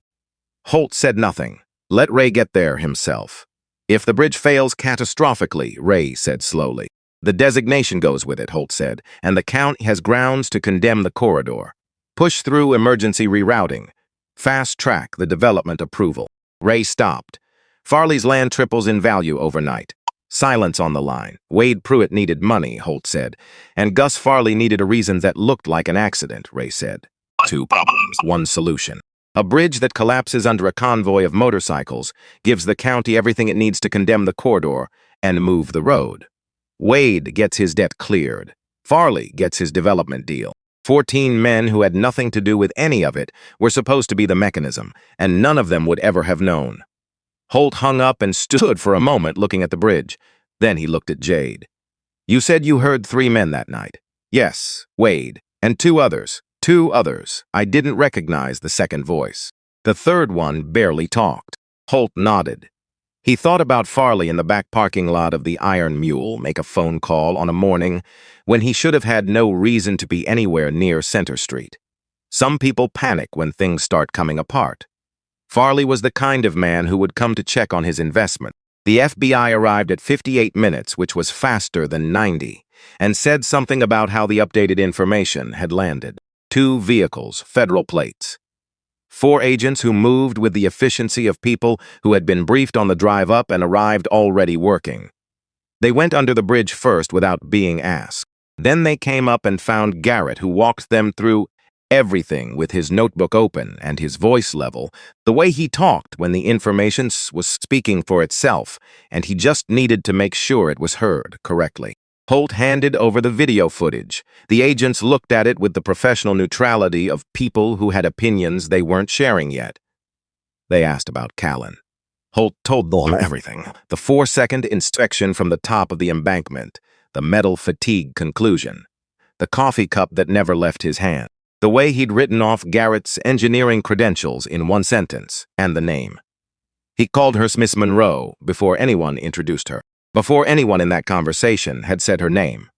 Holt said nothing. Let Ray get there himself. If the bridge fails catastrophically, Ray said slowly. The designation goes with it, Holt said, and the county has grounds to condemn the corridor. Push through emergency rerouting. Fast track the development approval. Ray stopped. Farley's land triples in value overnight. Silence on the line. Wade Pruitt needed money, Holt said, and Gus Farley needed a reason that looked like an accident, Ray said. 2 problems, 1 solution. A bridge that collapses under a convoy of motorcycles gives the county everything it needs to condemn the corridor and move the road. Wade gets his debt cleared. Farley gets his development deal. 14 men who had nothing to do with any of it were supposed to be the mechanism, and none of them would ever have known. Holt hung up and stood for a moment looking at the bridge. Then he looked at Jade. You said you heard 3 men that night. Yes, Wade, and 2 others. 2 others. I didn't recognize the second voice. The third one barely talked. Holt nodded. He thought about Farley in the back parking lot of the Iron Mule make a phone call on a morning when he should have had no reason to be anywhere near Center Street. Some people panic when things start coming apart. Farley was the kind of man who would come to check on his investment. The FBI arrived at 58 minutes, which was faster than 90, and said something about how the updated information had landed. 2 vehicles, federal plates. 4 agents who moved with the efficiency of people who had been briefed on the drive up and arrived already working. They went under the bridge first without being asked. Then they came up and found Garrett, who walked them through everything with his notebook open and his voice level, the way he talked when the information was speaking for itself, and he just needed to make sure it was heard correctly. Holt handed over the video footage. The agents looked at it with the professional neutrality of people who had opinions they weren't sharing yet. They asked about Callan. Holt told them everything. The 4-second inspection from the top of the embankment, the metal fatigue conclusion, the coffee cup that never left his hand, the way he'd written off Garrett's engineering credentials in 1 sentence, and the name. He called her Miss Monroe before anyone introduced her, before anyone in that conversation had said her name.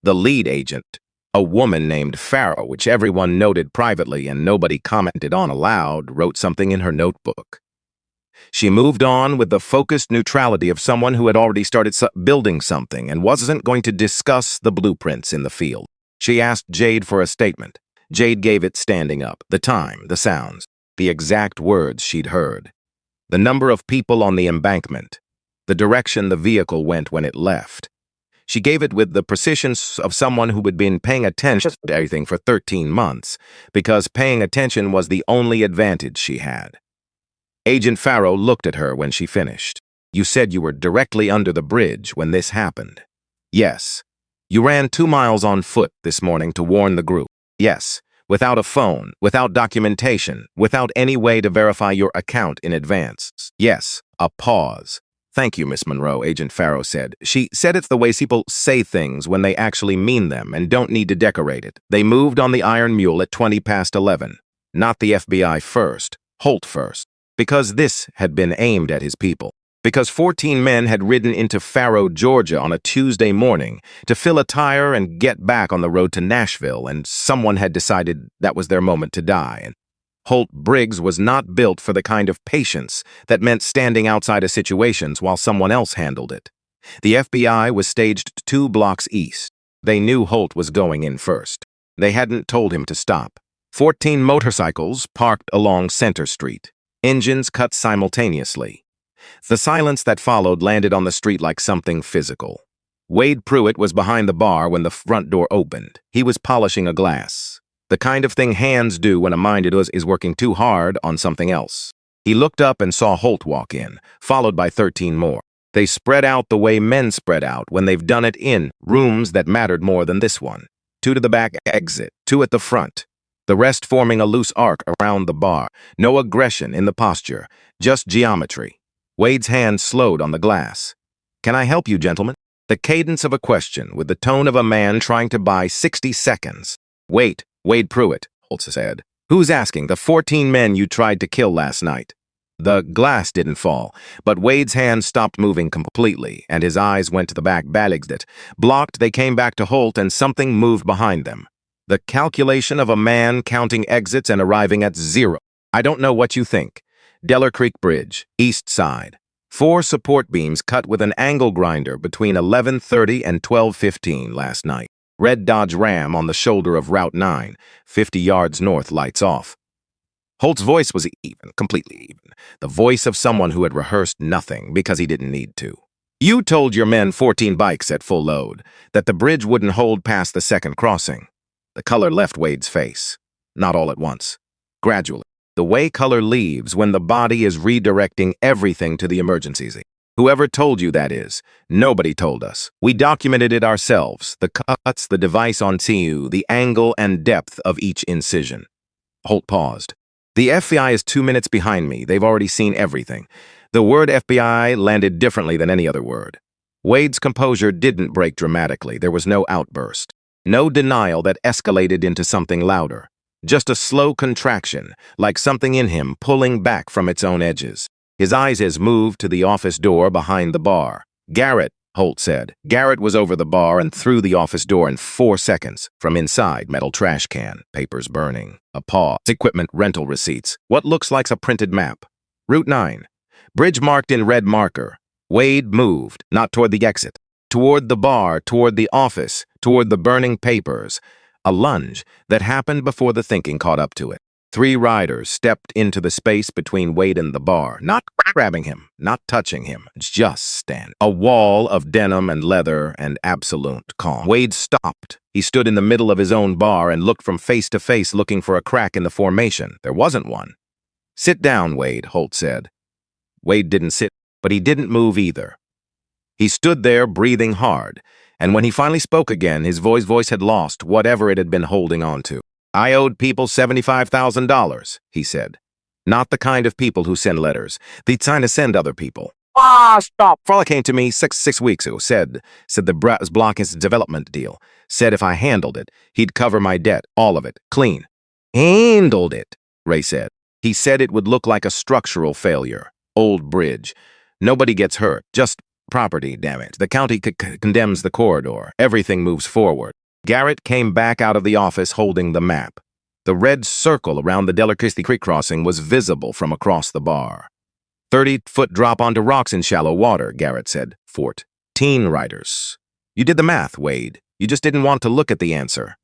The lead agent, a woman named Farrow, which everyone noted privately and nobody commented on aloud, wrote something in her notebook. She moved on with the focused neutrality of someone who had already started building something and wasn't going to discuss the blueprints in the field. She asked Jade for a statement. Jade gave it standing up, the time, the sounds, the exact words she'd heard, the number of people on the embankment, the direction the vehicle went when it left. She gave it with the precision of someone who had been paying attention to everything for 13 months, because paying attention was the only advantage she had. Agent Farrow looked at her when she finished. You said you were directly under the bridge when this happened. Yes. You ran 2 miles on foot this morning to warn the group. Yes. Without a phone, without documentation, without any way to verify your account in advance. Yes. A pause. Thank you, Miss Monroe, Agent Farrow said. She said it's the way people say things when they actually mean them and don't need to decorate it. They moved on the Iron Mule at 20 past 11. Not the FBI first, Holt first. Because this had been aimed at his people. Because 14 men had ridden into Faro, Georgia on a Tuesday morning to fill a tire and get back on the road to Nashville, and someone had decided that was their moment to die. And Holt Briggs was not built for the kind of patience that meant standing outside of situations while someone else handled it. The FBI was staged 2 blocks east. They knew Holt was going in first. They hadn't told him to stop. 14 motorcycles parked along Center Street. Engines cut simultaneously. The silence that followed landed on the street like something physical. Wade Pruitt was behind the bar when the front door opened. He was polishing a glass. The kind of thing hands do when a mind is working too hard on something else. He looked up and saw Holt walk in, followed by 13 more. They spread out the way men spread out when they've done it in rooms that mattered more than this one. 2 to the back exit, 2 at the front. The rest forming a loose arc around the bar. No aggression in the posture, just geometry. Wade's hand slowed on the glass. Can I help you, gentlemen? The cadence of a question with the tone of a man trying to buy 60 seconds. Wait, Wade Pruitt, Holt said. Who's asking? The 14 men you tried to kill last night. The glass didn't fall, but Wade's hand stopped moving completely, and his eyes went to the back exit. Blocked, they came back to Holt, and something moved behind them. The calculation of a man counting exits and arriving at 0. I don't know what you think. Deller Creek Bridge, east side. 4 support beams cut with an angle grinder between 11:30 and 12:15 last night. Red Dodge Ram on the shoulder of Route 9, 50 yards north, lights off. Holt's voice was even, completely even. The voice of someone who had rehearsed nothing because he didn't need to. You told your men 14 bikes at full load, that the bridge wouldn't hold past the second crossing. The color left Wade's face. Not all at once. Gradually. The way color leaves when the body is redirecting everything to the emergencies. Whoever told you that is. Nobody told us. We documented it ourselves. The cuts, the device on TU, the angle and depth of each incision. Holt paused. The FBI is 2 minutes behind me. They've already seen everything. The word FBI landed differently than any other word. Wade's composure didn't break dramatically. There was no outburst. No denial that escalated into something louder. Just a slow contraction, like something in him pulling back from its own edges. His eyes moved to the office door behind the bar. Garrett, Holt said. Garrett was over the bar and through the office door in 4 seconds. From inside, metal trash can, papers burning. A pause. Equipment rental receipts. What looks like a printed map. Route 9. Bridge marked in red marker. Wade moved, not toward the exit. Toward the bar, toward the office, toward the burning papers. A lunge that happened before the thinking caught up to it. 3 riders stepped into the space between Wade and the bar, not grabbing him, not touching him, just stand. A wall of denim and leather and absolute calm. Wade stopped. He stood in the middle of his own bar and looked from face to face looking for a crack in the formation. There wasn't one. "Sit down, Wade," Holt said. Wade didn't sit, but he didn't move either. He stood there breathing hard, and when he finally spoke again, his voice had lost whatever it had been holding on to. "I owed people $75,000, he said. Not the kind of people who send letters. They'd trying to send other people. Stop. Fella came to me six weeks ago, said the block his development deal. Said if I handled it, he'd cover my debt, all of it, clean." "Handled it," Ray said. "He said it would look like a structural failure. Old bridge. Nobody gets hurt, just property damage. The county condemns the corridor. Everything moves forward." Garrett came back out of the office holding the map. The red circle around the Delicacy Creek crossing was visible from across the bar. 30-foot drop onto rocks in shallow water, Garrett said. 14 riders. "You did the math, Wade. You just didn't want to look at the answer."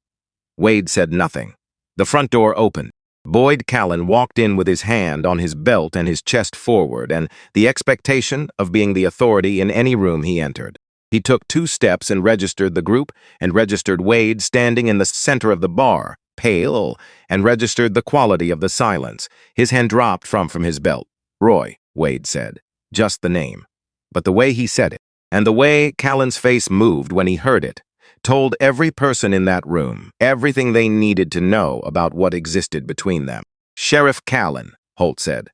Wade said nothing. The front door opened. Boyd Callan walked in with his hand on his belt and his chest forward, and the expectation of being the authority in any room he entered. He took 2 steps and registered the group, and registered Wade standing in the center of the bar, pale, and registered the quality of the silence. His hand dropped from his belt. "Roy," Wade said. Just the name. But the way he said it, and the way Callan's face moved when he heard it, told every person in that room everything they needed to know about what existed between them. "Sheriff Callan," Holt said.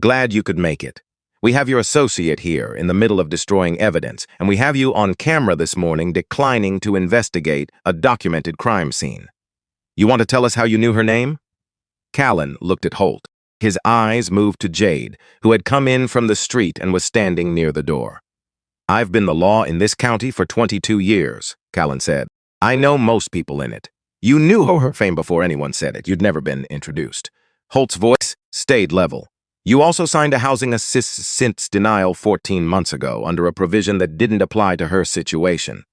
"Glad you could make it. We have your associate here in the middle of destroying evidence, and we have you on camera this morning declining to investigate a documented crime scene. You want to tell us how you knew her name?" Callan looked at Holt. His eyes moved to Jade, who had come in from the street and was standing near the door. "I've been the law in this county for 22 years, Callan said. "I know most people in it. You knew her fame before anyone said it. You'd never been introduced." Holt's voice stayed level. "You also signed a housing assistance denial 14 months ago under a provision that didn't apply to her situation.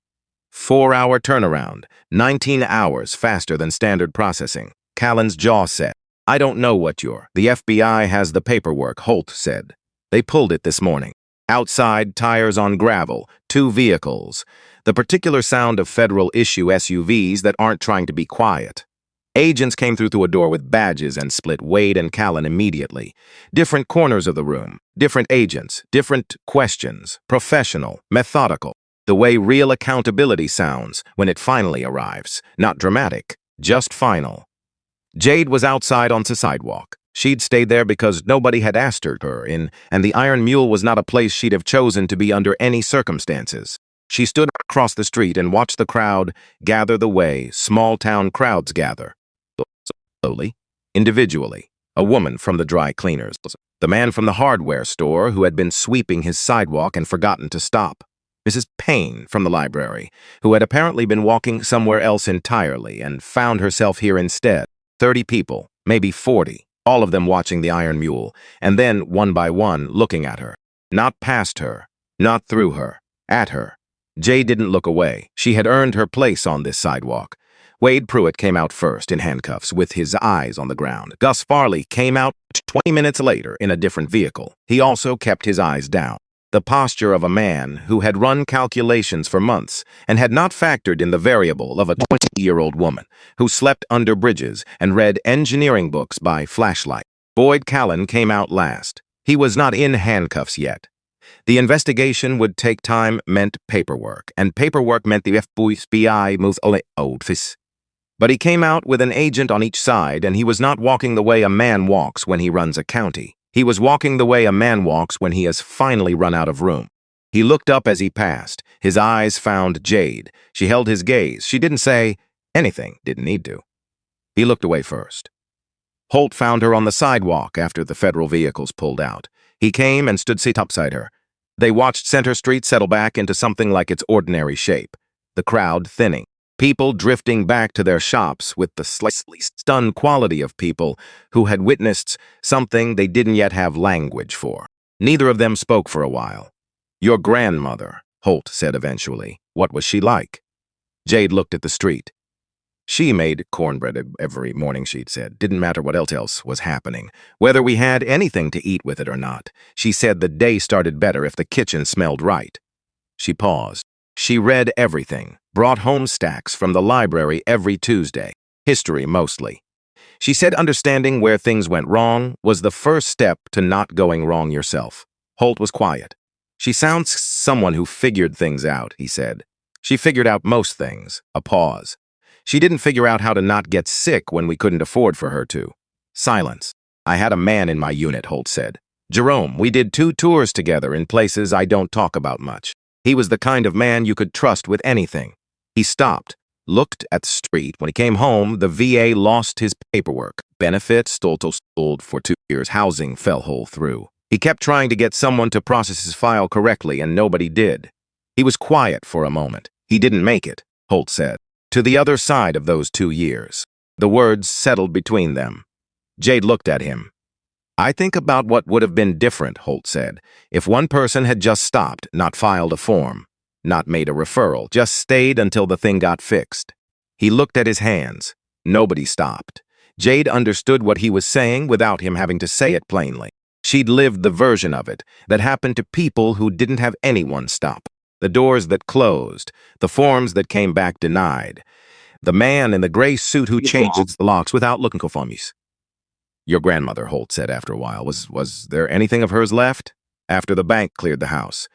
4-hour turnaround, 19 hours faster than standard processing." Callan's jaw set. "I don't know what you're. The FBI has the paperwork," Holt said. "They pulled it this morning. Outside, tires on gravel, 2 vehicles. The particular sound of federal-issue SUVs that aren't trying to be quiet. Agents came through a door with badges and split Wade and Callan immediately. Different corners of the room, different agents, different questions, professional, methodical. The way real accountability sounds when it finally arrives. Not dramatic, just final." Jade was outside on the sidewalk. She'd stayed there because nobody had asked her in, and the Iron Mule was not a place she'd have chosen to be under any circumstances. She stood across the street and watched the crowd gather the way small-town crowds gather. Slowly, individually, a woman from the dry cleaners, the man from the hardware store who had been sweeping his sidewalk and forgotten to stop, Mrs. Payne from the library, who had apparently been walking somewhere else entirely and found herself here instead. 30 people, maybe 40, all of them watching the Iron Mule, and then, one by one, looking at her. Not past her, not through her, at her. Jay didn't look away. She had earned her place on this sidewalk. Wade Pruitt came out first in handcuffs with his eyes on the ground. Gus Farley came out 20 minutes later in a different vehicle. He also kept his eyes down. The posture of a man who had run calculations for months and had not factored in the variable of a 20-year-old woman who slept under bridges and read engineering books by flashlight. Boyd Callan came out last. He was not in handcuffs yet. The investigation would take time meant paperwork, and paperwork meant the FBI moved office. But he came out with an agent on each side, and he was not walking the way a man walks when he runs a county. He was walking the way a man walks when he has finally run out of room. He looked up as he passed. His eyes found Jade. She held his gaze. She didn't say anything, didn't need to. He looked away first. Holt found her on the sidewalk after the federal vehicles pulled out. He came and stood topside her. They watched Center Street settle back into something like its ordinary shape, the crowd thinning, people drifting back to their shops with the slightly stunned quality of people who had witnessed something they didn't yet have language for. Neither of them spoke for a while. "Your grandmother," Holt said eventually. "What was she like?" Jade looked at the street. "She made cornbread every morning," she'd said. "Didn't matter what else was happening, whether we had anything to eat with it or not. She said the day started better if the kitchen smelled right." She paused. "She read everything, brought home stacks from the library every Tuesday, history mostly. She said understanding where things went wrong was the first step to not going wrong yourself." Holt was quiet. "She sounds someone who figured things out," he said. "She figured out most things." A pause. "She didn't figure out how to not get sick when we couldn't afford for her to." Silence. "I had a man in my unit," Holt said. "Jerome, we did 2 tours together in places I don't talk about much. He was the kind of man you could trust with anything." He stopped, looked at the street. When he came home, the VA lost his paperwork. Benefits, told for 2 years. Housing fell whole through. He kept trying to get someone to process his file correctly, and nobody did. He was quiet for a moment. "He didn't make it," Holt said. "To the other side of those 2 years. The words settled between them. Jade looked at him. "I think about what would have been different," Holt said, "if one person had just stopped, not filed a form, not made a referral, just stayed until the thing got fixed." He looked at his hands. Nobody stopped. Jade understood what he was saying without him having to say it plainly. She'd lived the version of it that happened to people who didn't have anyone stop. The doors that closed, the forms that came back denied, the man in the gray suit who changed the locks without looking for forms. "Your grandmother," Holt said after a while. Was there anything of hers left?" "After the bank cleared the house."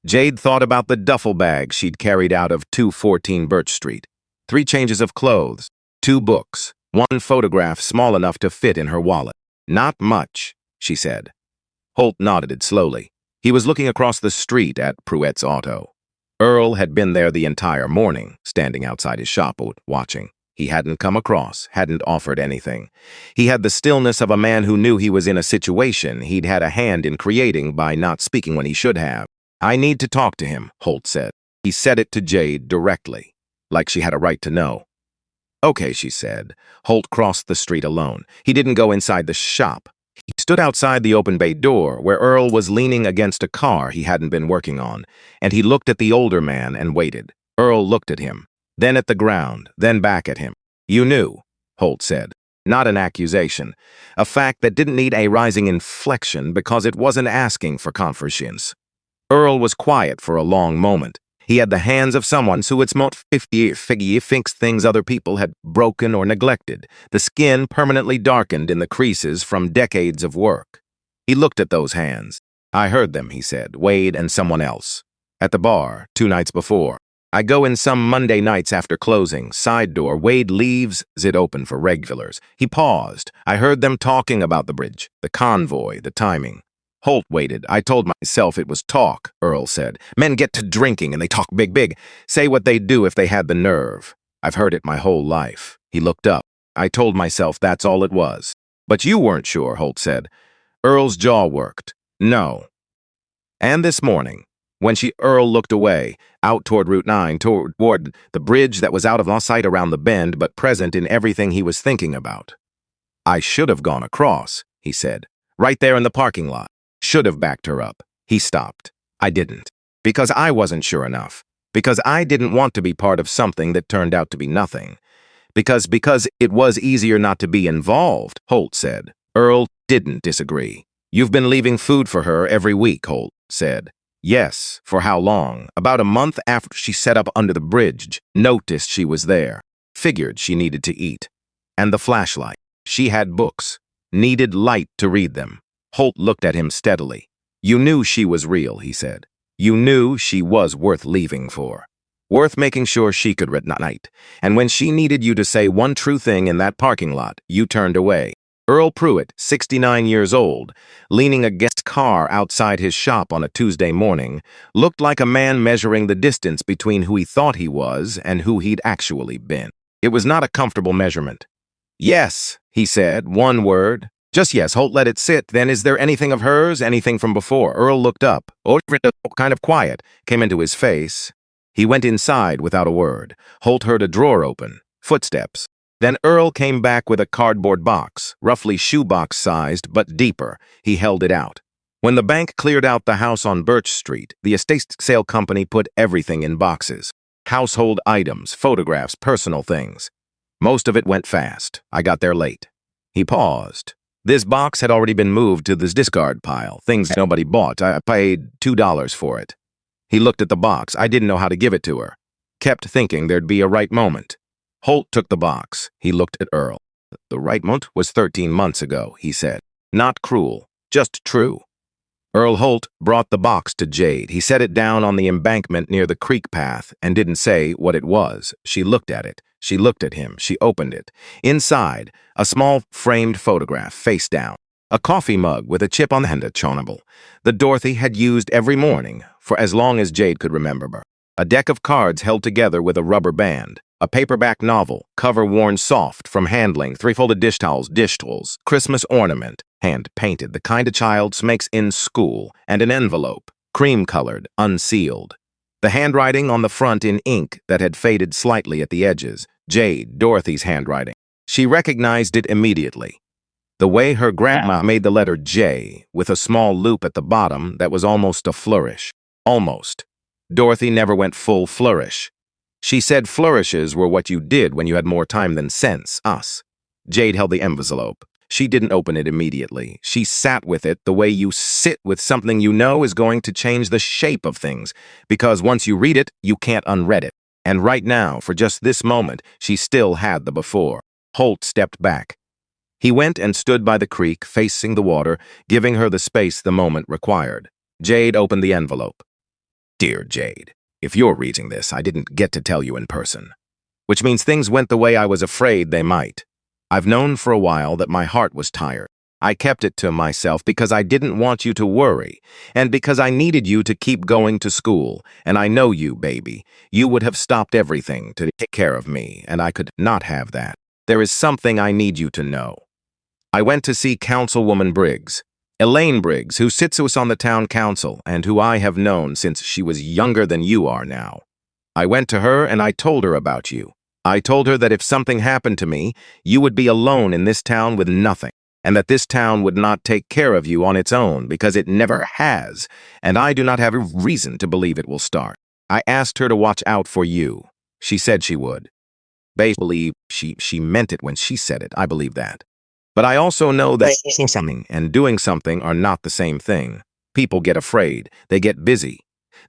Jade thought about the duffel bag she'd carried out of 214 Birch Street. 3 changes of clothes, 2 books, 1 photograph small enough to fit in her wallet. "Not much," she said. Holt nodded slowly. He was looking across the street at Pruett's auto. Earl had been there the entire morning, standing outside his shop, watching. He hadn't come across, hadn't offered anything. He had the stillness of a man who knew he was in a situation he'd had a hand in creating by not speaking when he should have. "I need to talk to him," Holt said. He said it to Jade directly, like she had a right to know. "Okay," she said. Holt crossed the street alone. He didn't go inside the shop. He stood outside the open bay door, where Earl was leaning against a car he hadn't been working on, and he looked at the older man and waited. Earl looked at him, then at the ground, then back at him. "You knew," Holt said. Not an accusation, a fact that didn't need a rising inflection because it wasn't asking for confessions. Earl was quiet for a long moment. He had the hands of someone who had smoked 50 thinks things other people had broken or neglected, the skin permanently darkened in the creases from decades of work. He looked at those hands. "I heard them," he said, "Wade and someone else. At the bar, 2 nights before. I go in some Monday nights after closing, side door, Wade leaves it open for regulars." He paused. "I heard them talking about the bridge, the convoy, the timing." Holt waited. "I told myself it was talk," Earl said. "Men get to drinking and they talk big, say what they'd do if they had the nerve. I've heard it my whole life." He looked up. "I told myself that's all it was." "But you weren't sure," Holt said. Earl's jaw worked. "No." And this morning, when Earl looked away, out toward Route 9, toward the bridge that was out of sight around the bend, but present in everything he was thinking about. "I should have gone across," he said. "Right there in the parking lot. Should have backed her up." He stopped. "I didn't. Because I wasn't sure enough. Because I didn't want to be part of something that turned out to be nothing. Because it was easier not to be involved," Holt said. Earl didn't disagree. "You've been leaving food for her every week," Holt said. "Yes. For how long?" "About a month after she set up under the bridge. Noticed she was there. Figured she needed to eat. And the flashlight. She had books. Needed light to read them." Holt looked at him steadily. "You knew she was real," he said. "You knew she was worth leaving for. Worth making sure she could read night. And when she needed you to say one true thing in that parking lot, you turned away." Earl Pruitt, 69 years old, leaning against a car outside his shop on a Tuesday morning, looked like a man measuring the distance between who he thought he was and who he'd actually been. It was not a comfortable measurement. "Yes," he said, one word, Just yes, Holt let it sit. Then is there anything of hers, anything from before? Earl looked up. Kind of quiet came into his face. He went inside without a word. Holt heard a drawer open. Footsteps. Then Earl came back with a cardboard box, roughly shoebox-sized, but deeper. He held it out. When the bank cleared out the house on Birch Street, the estate sale company put everything in boxes. Household items, photographs, personal things. Most of it went fast. I got there late. He paused. This box had already been moved to this discard pile, things nobody bought. I paid $2 for it. He looked at the box. I didn't know how to give it to her. Kept thinking there'd be a right moment. Holt took the box. He looked at Earl. The right moment was 13 months ago, he said. Not cruel, just true. Earl Holt brought the box to Jade. He set it down on the embankment near the creek path and didn't say what it was. She looked at it. She looked at him. She opened it. Inside, a small framed photograph, face down. A coffee mug with a chip on the handle, chonable. The Dorothy had used every morning for as long as Jade could remember her. A deck of cards held together with a rubber band. A paperback novel, cover worn soft from handling, three-folded dish towels, Christmas ornament, hand-painted, the kind a child makes in school, and an envelope, cream-colored, unsealed. The handwriting on the front in ink that had faded slightly at the edges. Jade, Dorothy's handwriting. She recognized it immediately. The way her grandma made the letter J, with a small loop at the bottom that was almost a flourish. Almost. Dorothy never went full flourish. She said flourishes were what you did when you had more time than sense, us. Jade held the envelope. She didn't open it immediately. She sat with it the way you sit with something you know is going to change the shape of things, because once you read it, you can't unread it. And right now, for just this moment, she still had the before. Holt stepped back. He went and stood by the creek, facing the water, giving her the space the moment required. Jade opened the envelope. Dear Jade, if you're reading this, I didn't get to tell you in person. Which means things went the way I was afraid they might. I've known for a while that my heart was tired. I kept it to myself because I didn't want you to worry, and because I needed you to keep going to school, and I know you, baby. You would have stopped everything to take care of me, and I could not have that. There is something I need you to know. I went to see Councilwoman Briggs, Elaine Briggs, who sits with us on the town council, and who I have known since she was younger than you are now. I went to her and I told her about you. I told her that if something happened to me, you would be alone in this town with nothing, and that this town would not take care of you on its own because it never has, and I do not have a reason to believe it will start. I asked her to watch out for you. She said she would. Basically, she meant it when she said it. I believe that. But I also know that something and doing something are not the same thing. People get afraid. They get busy.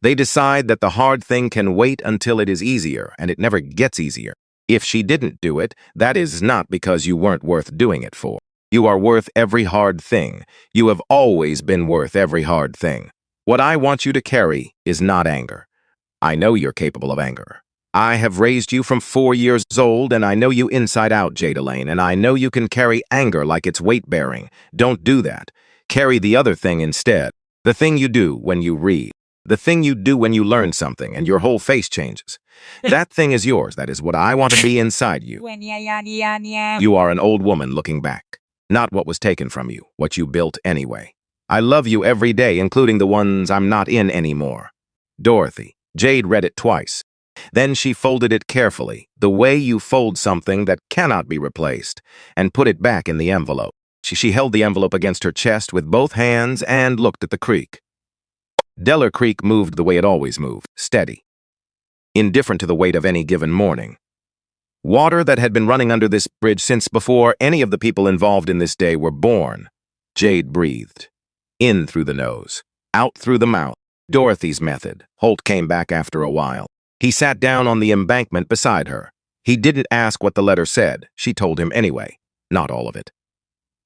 They decide that the hard thing can wait until it is easier, and it never gets easier. If she didn't do it, that is not because you weren't worth doing it for. You are worth every hard thing. You have always been worth every hard thing. What I want you to carry is not anger. I know you're capable of anger. I have raised you from 4 years old, and I know you inside out, Jade Elaine, and I know you can carry anger like it's weight-bearing. Don't do that. Carry the other thing instead. The thing you do when you read. The thing you do when you learn something and your whole face changes. That thing is yours. That is what I want to be inside you. You are an old woman looking back. Not what was taken from you, what you built anyway. I love you every day, including the ones I'm not in anymore. Dorothy. Jade read it twice. Then she folded it carefully, the way you fold something that cannot be replaced, and put it back in the envelope. She held the envelope against her chest with both hands and looked at the creek. Deller Creek moved the way it always moved, steady, indifferent to the weight of any given morning. Water that had been running under this bridge since before any of the people involved in this day were born. Jade breathed. In through the nose, out through the mouth. Dorothy's method. Holt came back after a while. He sat down on the embankment beside her. He didn't ask what the letter said. She told him anyway. Not all of it.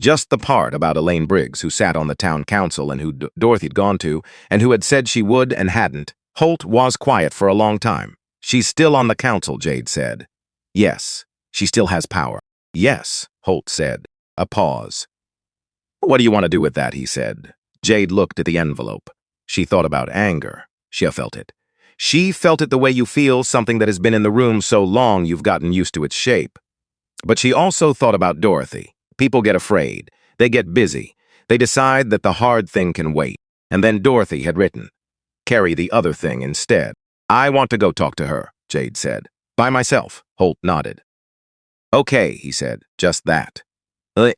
Just the part about Elaine Briggs, who sat on the town council and who Dorothy had gone to, and who had said she would and hadn't. Holt was quiet for a long time. She's still on the council, Jade said. Yes, she still has power. Yes, Holt said. A pause. What do you want to do with that, he said. Jade looked at the envelope. She thought about anger. She felt it. She felt it the way you feel something that has been in the room so long you've gotten used to its shape. But she also thought about Dorothy. People get afraid. They get busy. They decide that the hard thing can wait. And then Dorothy had written, "Carry the other thing instead." "I want to go talk to her," Jade said. "By myself," Holt nodded. "Okay," he said, "just that."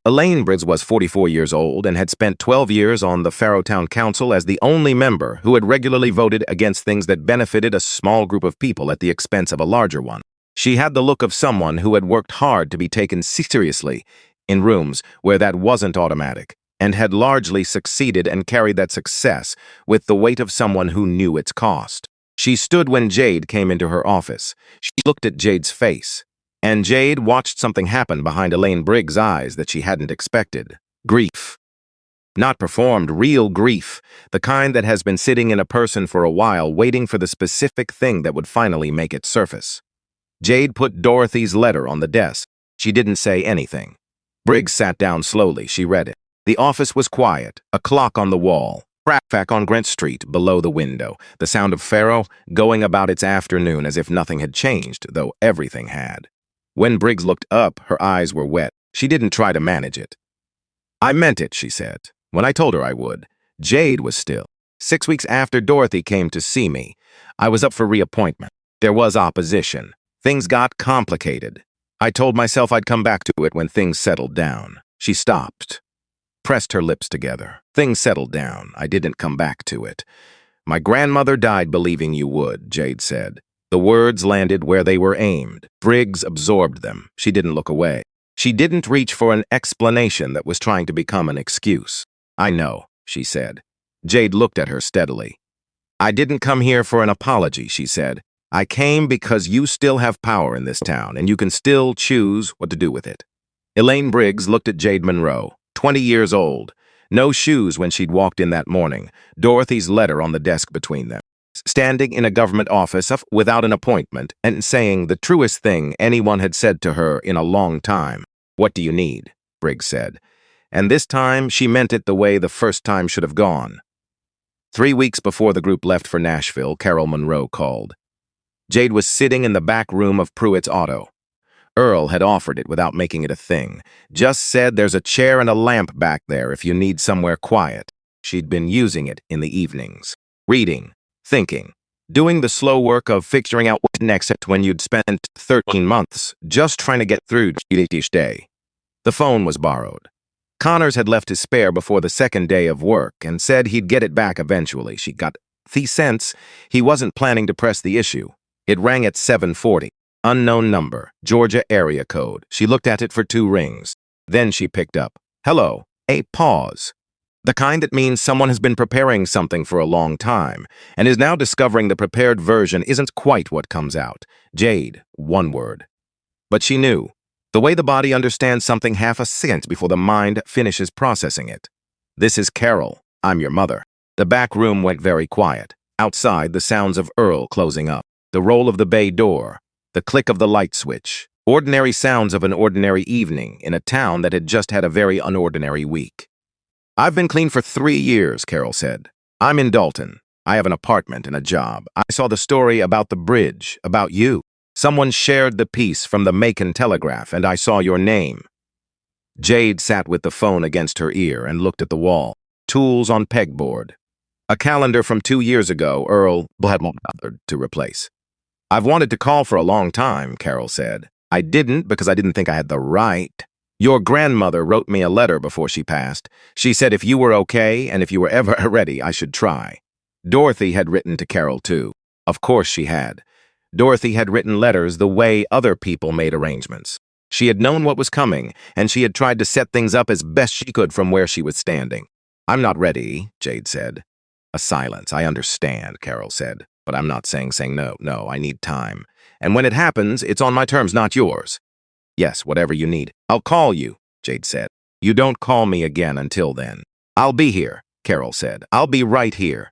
Elaine Briggs was 44 years old and had spent 12 years on the Farrowtown Council as the only member who had regularly voted against things that benefited a small group of people at the expense of a larger one. She had the look of someone who had worked hard to be taken seriously in rooms where that wasn't automatic, and had largely succeeded and carried that success with the weight of someone who knew its cost. She stood when Jade came into her office. She looked at Jade's face. And Jade watched something happen behind Elaine Briggs' eyes that she hadn't expected. Grief. Not performed, real grief. The kind that has been sitting in a person for a while, waiting for the specific thing that would finally make it surface. Jade put Dorothy's letter on the desk. She didn't say anything. Briggs sat down slowly. She read it. The office was quiet. A clock on the wall. Traffic on Grant Street below the window. The sound of Farrow going about its afternoon as if nothing had changed, though everything had. When Briggs looked up, her eyes were wet. She didn't try to manage it. "I meant it," she said, when I told her I would. Jade was still. 6 weeks after Dorothy came to see me, I was up for reappointment. There was opposition. Things got complicated. I told myself I'd come back to it when things settled down. She stopped, pressed her lips together. Things settled down. I didn't come back to it. "My grandmother died believing you would," Jade said. The words landed where they were aimed. Briggs absorbed them. She didn't look away. She didn't reach for an explanation that was trying to become an excuse. "I know," she said. Jade looked at her steadily. "I didn't come here for an apology," she said. "I came because you still have power in this town, and you can still choose what to do with it." Elaine Briggs looked at Jade Monroe, 20 years old. No shoes when she'd walked in that morning. Dorothy's letter on the desk between them. Standing in a government office without an appointment and saying the truest thing anyone had said to her in a long time. "What do you need?" Briggs said. And this time she meant it the way the first time should have gone. 3 weeks before the group left for Nashville, Carol Monroe called. Jade was sitting in the back room of Pruitt's Auto. Earl had offered it without making it a thing. Just said, "There's a chair and a lamp back there if you need somewhere quiet." She'd been using it in the evenings. Reading. Thinking, doing the slow work of figuring out what next when you'd spent 13 months just trying to get through each day. The phone was borrowed. Connors had left his spare before the second day of work and said he'd get it back eventually. She got the sense he wasn't planning to press the issue. It rang at 7:40. Unknown number, Georgia area code. She looked at it for 2 rings. Then she picked up. "Hello." A pause. The kind that means someone has been preparing something for a long time and is now discovering the prepared version isn't quite what comes out. Jade, 1 word. But she knew. The way the body understands something half a second before the mind finishes processing it. "This is Carol. I'm your mother." The back room went very quiet. Outside, the sounds of Earl closing up, the roll of the bay door, the click of the light switch. Ordinary sounds of an ordinary evening in a town that had just had a very unordinary week. "I've been clean for 3 years, Carol said. "I'm in Dalton. I have an apartment and a job. I saw the story about the bridge, about you. Someone shared the piece from the Macon Telegraph, and I saw your name." Jade sat with the phone against her ear and looked at the wall. Tools on pegboard. A calendar from 2 years ago Earl had bothered to replace. "I've wanted to call for a long time," Carol said. "I didn't because I didn't think I had the right. Your grandmother wrote me a letter before she passed. She said if you were okay and if you were ever ready, I should try." Dorothy had written to Carol, too. Of course she had. Dorothy had written letters the way other people made arrangements. She had known what was coming, and she had tried to set things up as best she could from where she was standing. "I'm not ready," Jade said. A silence. "I understand," Carol said, "but I'm not saying no, I need time. And when it happens, it's on my terms, not yours." "Yes, whatever you need. I'll call you," Jade said. "You don't call me again until then." "I'll be here," Carol said. "I'll be right here."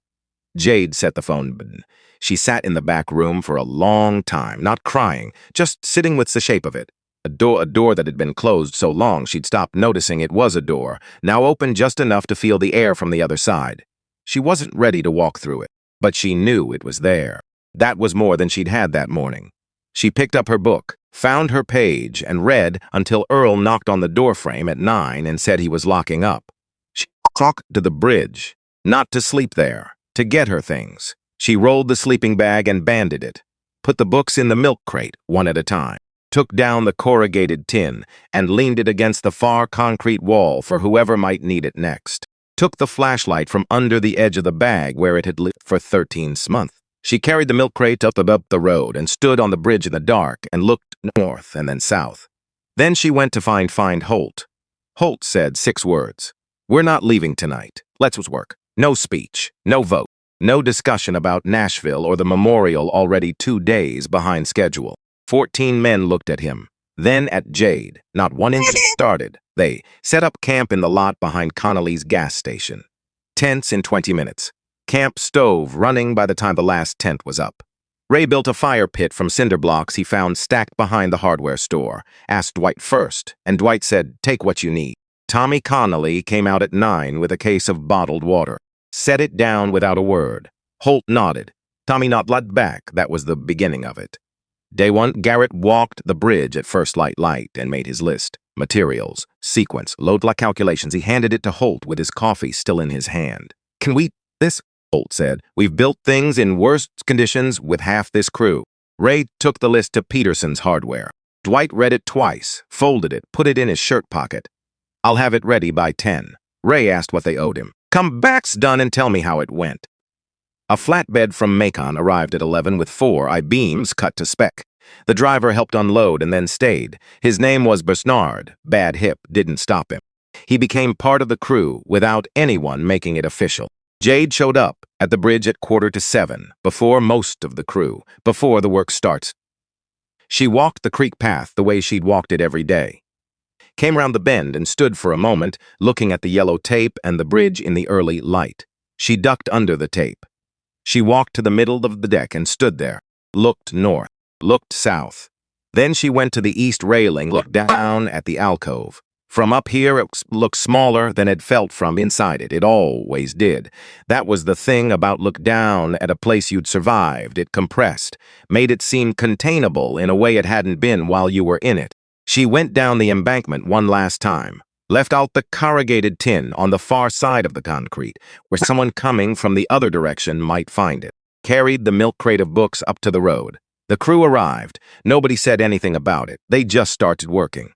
Jade set the phone button. She sat in the back room for a long time, not crying, just sitting with the shape of it. A door that had been closed so long she'd stopped noticing it was a door, now open just enough to feel the air from the other side. She wasn't ready to walk through it, but she knew it was there. That was more than she'd had that morning. She picked up her book, found her page, and read until Earl knocked on the doorframe at 9 and said he was locking up. She walked to the bridge, not to sleep there, to get her things. She rolled the sleeping bag and banded it, put the books in the milk crate one at a time, took down the corrugated tin and leaned it against the far concrete wall for whoever might need it next. Took the flashlight from under the edge of the bag where it had lived for 13 months. She carried the milk crate up the road and stood on the bridge in the dark and looked north and then south. Then she went to find Holt. Holt said 6 words. "We're not leaving tonight. Let's work. No speech, no vote, no discussion about Nashville or the memorial already 2 days behind schedule." 14 men looked at him, then at Jade. Not one inch started. They set up camp in the lot behind Connolly's gas station. Tents in 20 minutes. Camp stove running by the time the last tent was up. Ray built a fire pit from cinder blocks he found stacked behind the hardware store, asked Dwight first, and Dwight said, "Take what you need." Tommy Connolly came out at 9 with a case of bottled water. Set it down without a word. Holt nodded. Tommy nodded back. That was the beginning of it. Day 1, Garrett walked the bridge at first light and made his list. Materials, sequence, load like calculations. He handed it to Holt with his coffee still in his hand. "Can we this?" Holt said. "We've built things in worse conditions with half this crew." Ray took the list to Peterson's hardware. Dwight read it twice, folded it, put it in his shirt pocket. "I'll have it ready by 10. Ray asked what they owed him. "Come back's done and tell me how it went." A flatbed from Macon arrived at 11 with 4 I-beams cut to spec. The driver helped unload and then stayed. His name was Bernard. Bad hip didn't stop him. He became part of the crew without anyone making it official. Jade showed up at the bridge at 6:45, before most of the crew, before the work starts. She walked the creek path the way she'd walked it every day. Came round the bend and stood for a moment, looking at the yellow tape and the bridge in the early light. She ducked under the tape. She walked to the middle of the deck and stood there, looked north, looked south. Then she went to the east railing, looked down at the alcove. From up here, it looked smaller than it felt from inside it. It always did. That was the thing about look down at a place you'd survived. It compressed, made it seem containable in a way it hadn't been while you were in it. She went down the embankment one last time, left out the corrugated tin on the far side of the concrete, where someone coming from the other direction might find it. Carried the milk crate of books up to the road. The crew arrived. Nobody said anything about it. They just started working.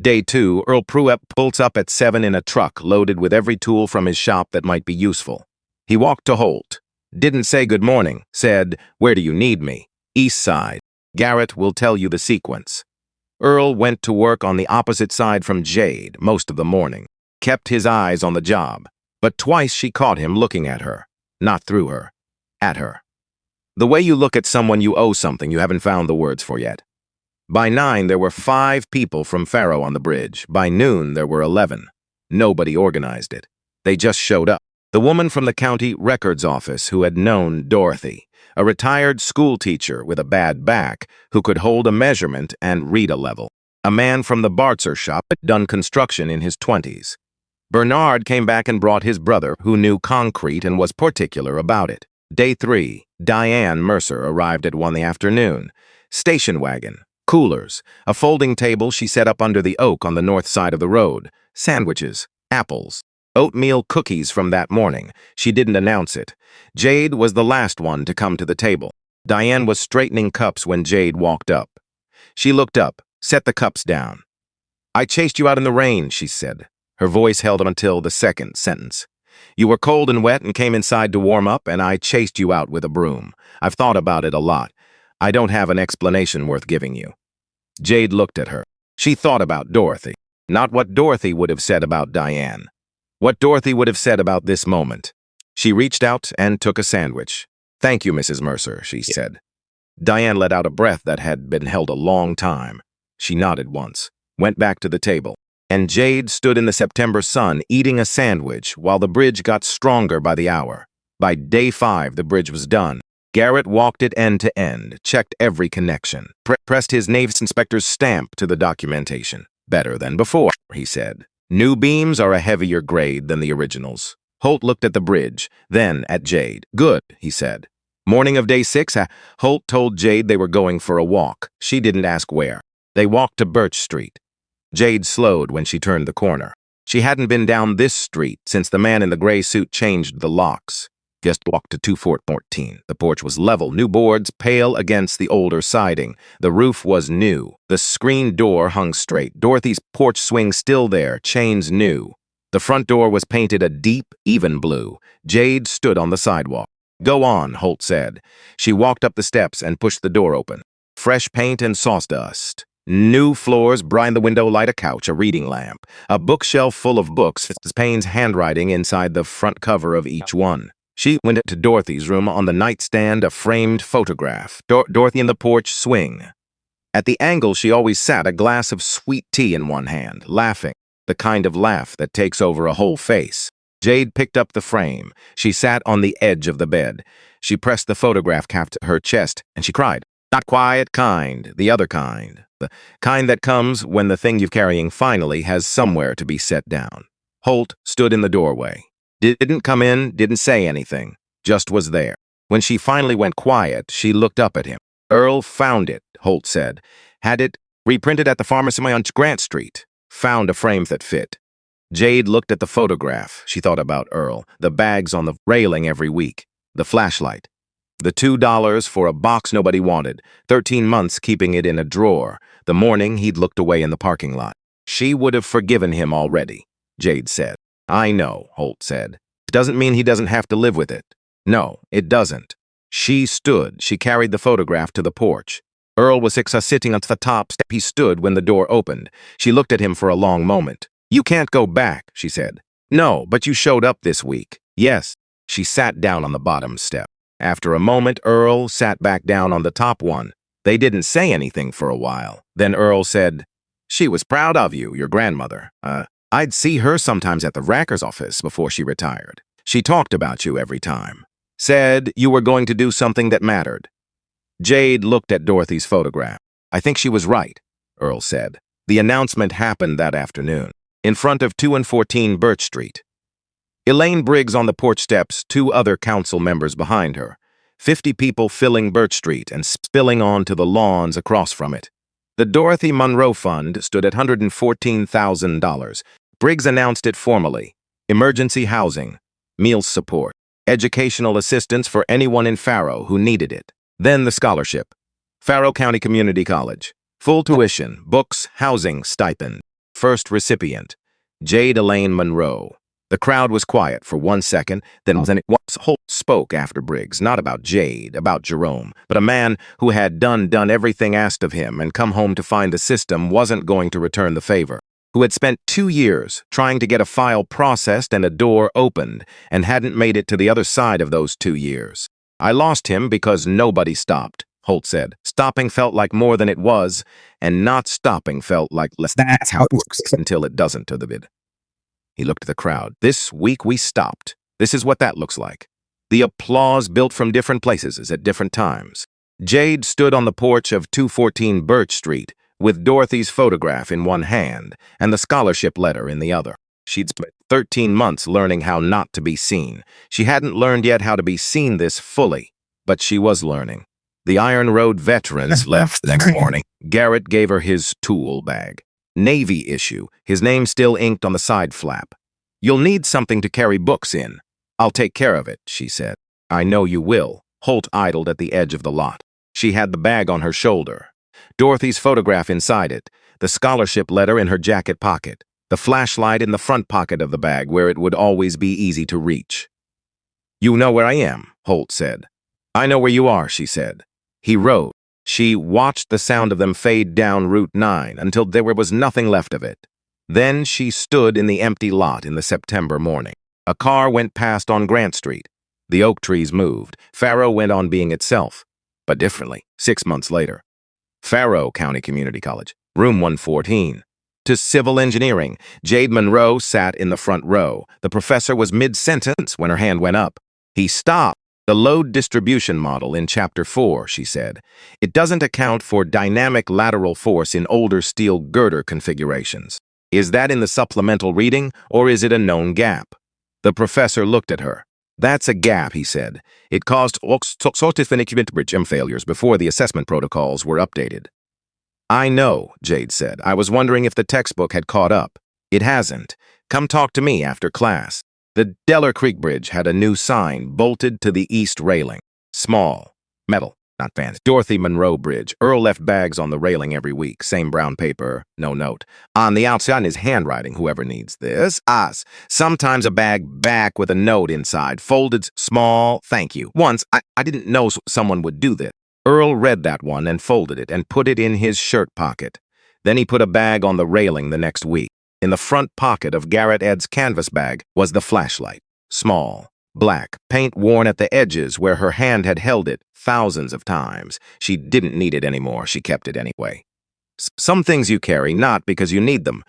Day 2, Earl Pruitt pulls up at 7 in a truck loaded with every tool from his shop that might be useful. He walked to Holt. Didn't say good morning. Said, "Where do you need me?" "East side. Garrett will tell you the sequence." Earl went to work on the opposite side from Jade most of the morning. Kept his eyes on the job. But twice she caught him looking at her. Not through her. At her. The way you look at someone you owe something you haven't found the words for yet. By 9, there were 5 people from Faro on the bridge. By noon, there were 11. Nobody organized it. They just showed up. The woman from the county records office who had known Dorothy, a retired school teacher with a bad back who could hold a measurement and read a level. A man from the Bartzer shop had done construction in his 20s. Bernard came back and brought his brother who knew concrete and was particular about it. Day 3, Diane Mercer arrived at 1 in the afternoon. Station wagon. Coolers, a folding table she set up under the oak on the north side of the road, sandwiches, apples, oatmeal cookies from that morning. She didn't announce it. Jade was the last one to come to the table. Diane was straightening cups when Jade walked up. She looked up, set the cups down. "I chased you out in the rain," she said. Her voice held until the second sentence. "You were cold and wet and came inside to warm up, and I chased you out with a broom. I've thought about it a lot. I don't have an explanation worth giving you." Jade looked at her. She thought about Dorothy. Not what Dorothy would have said about Diane. What Dorothy would have said about this moment. She reached out and took a sandwich. "Thank you, Mrs. Mercer," she said. Diane let out a breath that had been held a long time. She nodded once, went back to the table, and Jade stood in the September sun eating a sandwich while the bridge got stronger by the hour. By day 5, the bridge was done. Garrett walked it end to end, checked every connection, pressed his Navy's inspector's stamp to the documentation. "Better than before," he said. "New beams are a heavier grade than the originals." Holt looked at the bridge, then at Jade. "Good," he said. Morning of day 6, Holt told Jade they were going for a walk. She didn't ask where. They walked to Birch Street. Jade slowed when she turned the corner. She hadn't been down this street since the man in the gray suit changed the locks. Just walked to 214. The porch was level, new boards pale against the older siding. The roof was new. The screen door hung straight. Dorothy's porch swing still there, chains new. The front door was painted a deep, even blue. Jade stood on the sidewalk. "Go on," Holt said. She walked up the steps and pushed the door open. Fresh paint and sawdust. New floors, behind the window light, a couch, a reading lamp, a bookshelf full of books, Payne's handwriting inside the front cover of each one. She went to Dorothy's room. On the nightstand, a framed photograph. Dorothy in the porch swing. At the angle she always sat, a glass of sweet tea in one hand, laughing, the kind of laugh that takes over a whole face. Jade picked up the frame. She sat on the edge of the bed. She pressed the photograph cap to her chest, and she cried. Not quiet kind, the other kind. The kind that comes when the thing you're carrying finally has somewhere to be set down. Holt stood in the doorway. Didn't come in, didn't say anything, just was there. When she finally went quiet, she looked up at him. Earl found it, Holt said. Had it reprinted at the pharmacy on Grant Street. Found a frame that fit. Jade looked at the photograph. She thought about Earl, the bags on the railing every week, the flashlight. The $2 for a box nobody wanted, 13 months keeping it in a drawer, the morning he'd looked away in the parking lot. She would have forgiven him already, Jade said. I know, Holt said. It doesn't mean he doesn't have to live with it. No, it doesn't. She stood. She carried the photograph to the porch. Earl was sitting on the top step. He stood when the door opened. She looked at him for a long moment. You can't go back, she said. No, but you showed up this week. Yes. She sat down on the bottom step. After a moment, Earl sat back down on the top one. They didn't say anything for a while. Then Earl said, She was proud of you, your grandmother. I'd see her sometimes at the Racker's office before she retired. She talked about you every time. Said you were going to do something that mattered. Jade looked at Dorothy's photograph. I think she was right, Earl said. The announcement happened that afternoon, in front of 214 Birch Street. Elaine Briggs on the porch steps, 2 other council members behind her. 50 people filling Birch Street and spilling onto the lawns across from it. The Dorothy Monroe Fund stood at $114,000. Briggs announced it formally. Emergency housing, meals support, educational assistance for anyone in Faro who needed it. Then the scholarship. Faro County Community College. Full tuition, books, housing, stipend. First recipient, Jade Elaine Monroe. The crowd was quiet for 1 second, then Holt spoke after Briggs, not about Jade, about Jerome, but a man who had done everything asked of him and come home to find the system wasn't going to return the favor, who had spent 2 years trying to get a file processed and a door opened, and hadn't made it to the other side of those 2 years. I lost him because nobody stopped, Holt said. Stopping felt like more than it was, and not stopping felt like less. That's how it works until it doesn't to the bid. He looked at the crowd. This week we stopped. This is what that looks like. The applause built from different places at different times. Jade stood on the porch of 214 Birch Street with Dorothy's photograph in one hand and the scholarship letter in the other. She'd spent 13 months learning how not to be seen. She hadn't learned yet how to be seen this fully, but she was learning. The Iron Road veterans left the next morning. Garrett gave her his tool bag. Navy issue, his name still inked on the side flap. You'll need something to carry books in. I'll take care of it, she said. I know you will. Holt idled at the edge of the lot. She had the bag on her shoulder. Dorothy's photograph inside it, the scholarship letter in her jacket pocket, the flashlight in the front pocket of the bag where it would always be easy to reach. You know where I am, Holt said. I know where you are, she said. He rode. She watched the sound of them fade down Route 9 until there was nothing left of it. Then she stood in the empty lot in the September morning. A car went past on Grant Street. The oak trees moved. Faro went on being itself, but differently, 6 months later. Faro County Community College, room 114. To civil engineering, Jade Monroe sat in the front row. The professor was mid-sentence when her hand went up. He stopped. The load distribution model in Chapter 4, she said. It doesn't account for dynamic lateral force in older steel girder configurations. Is that in the supplemental reading, or is it a known gap? The professor looked at her. That's a gap, he said. It caused certificate bridge failures before the assessment protocols were updated. I know, Jade said. I was wondering if the textbook had caught up. It hasn't. Come talk to me after class. The Deller Creek Bridge had a new sign bolted to the east railing. Small. Metal. Not fancy. Dorothy Monroe Bridge. Earl left bags on the railing every week. Same brown paper. No note. On the outside is handwriting, whoever needs this. Us. Sometimes a bag back with a note inside. Folded small. Thank you. Once, I didn't know someone would do this. Earl read that one and folded it and put it in his shirt pocket. Then he put a bag on the railing the next week. In the front pocket of Garrett Ed's canvas bag was the flashlight. Small. Black, paint worn at the edges where her hand had held it thousands of times. She didn't need it anymore. She kept it anyway. Some things you carry not because you need them,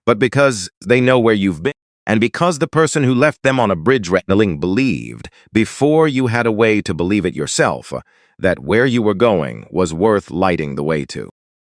but because they know where you've been, and because the person who left them on a bridge railing believed, before you had a way to believe it yourself, that where you were going was worth lighting the way to.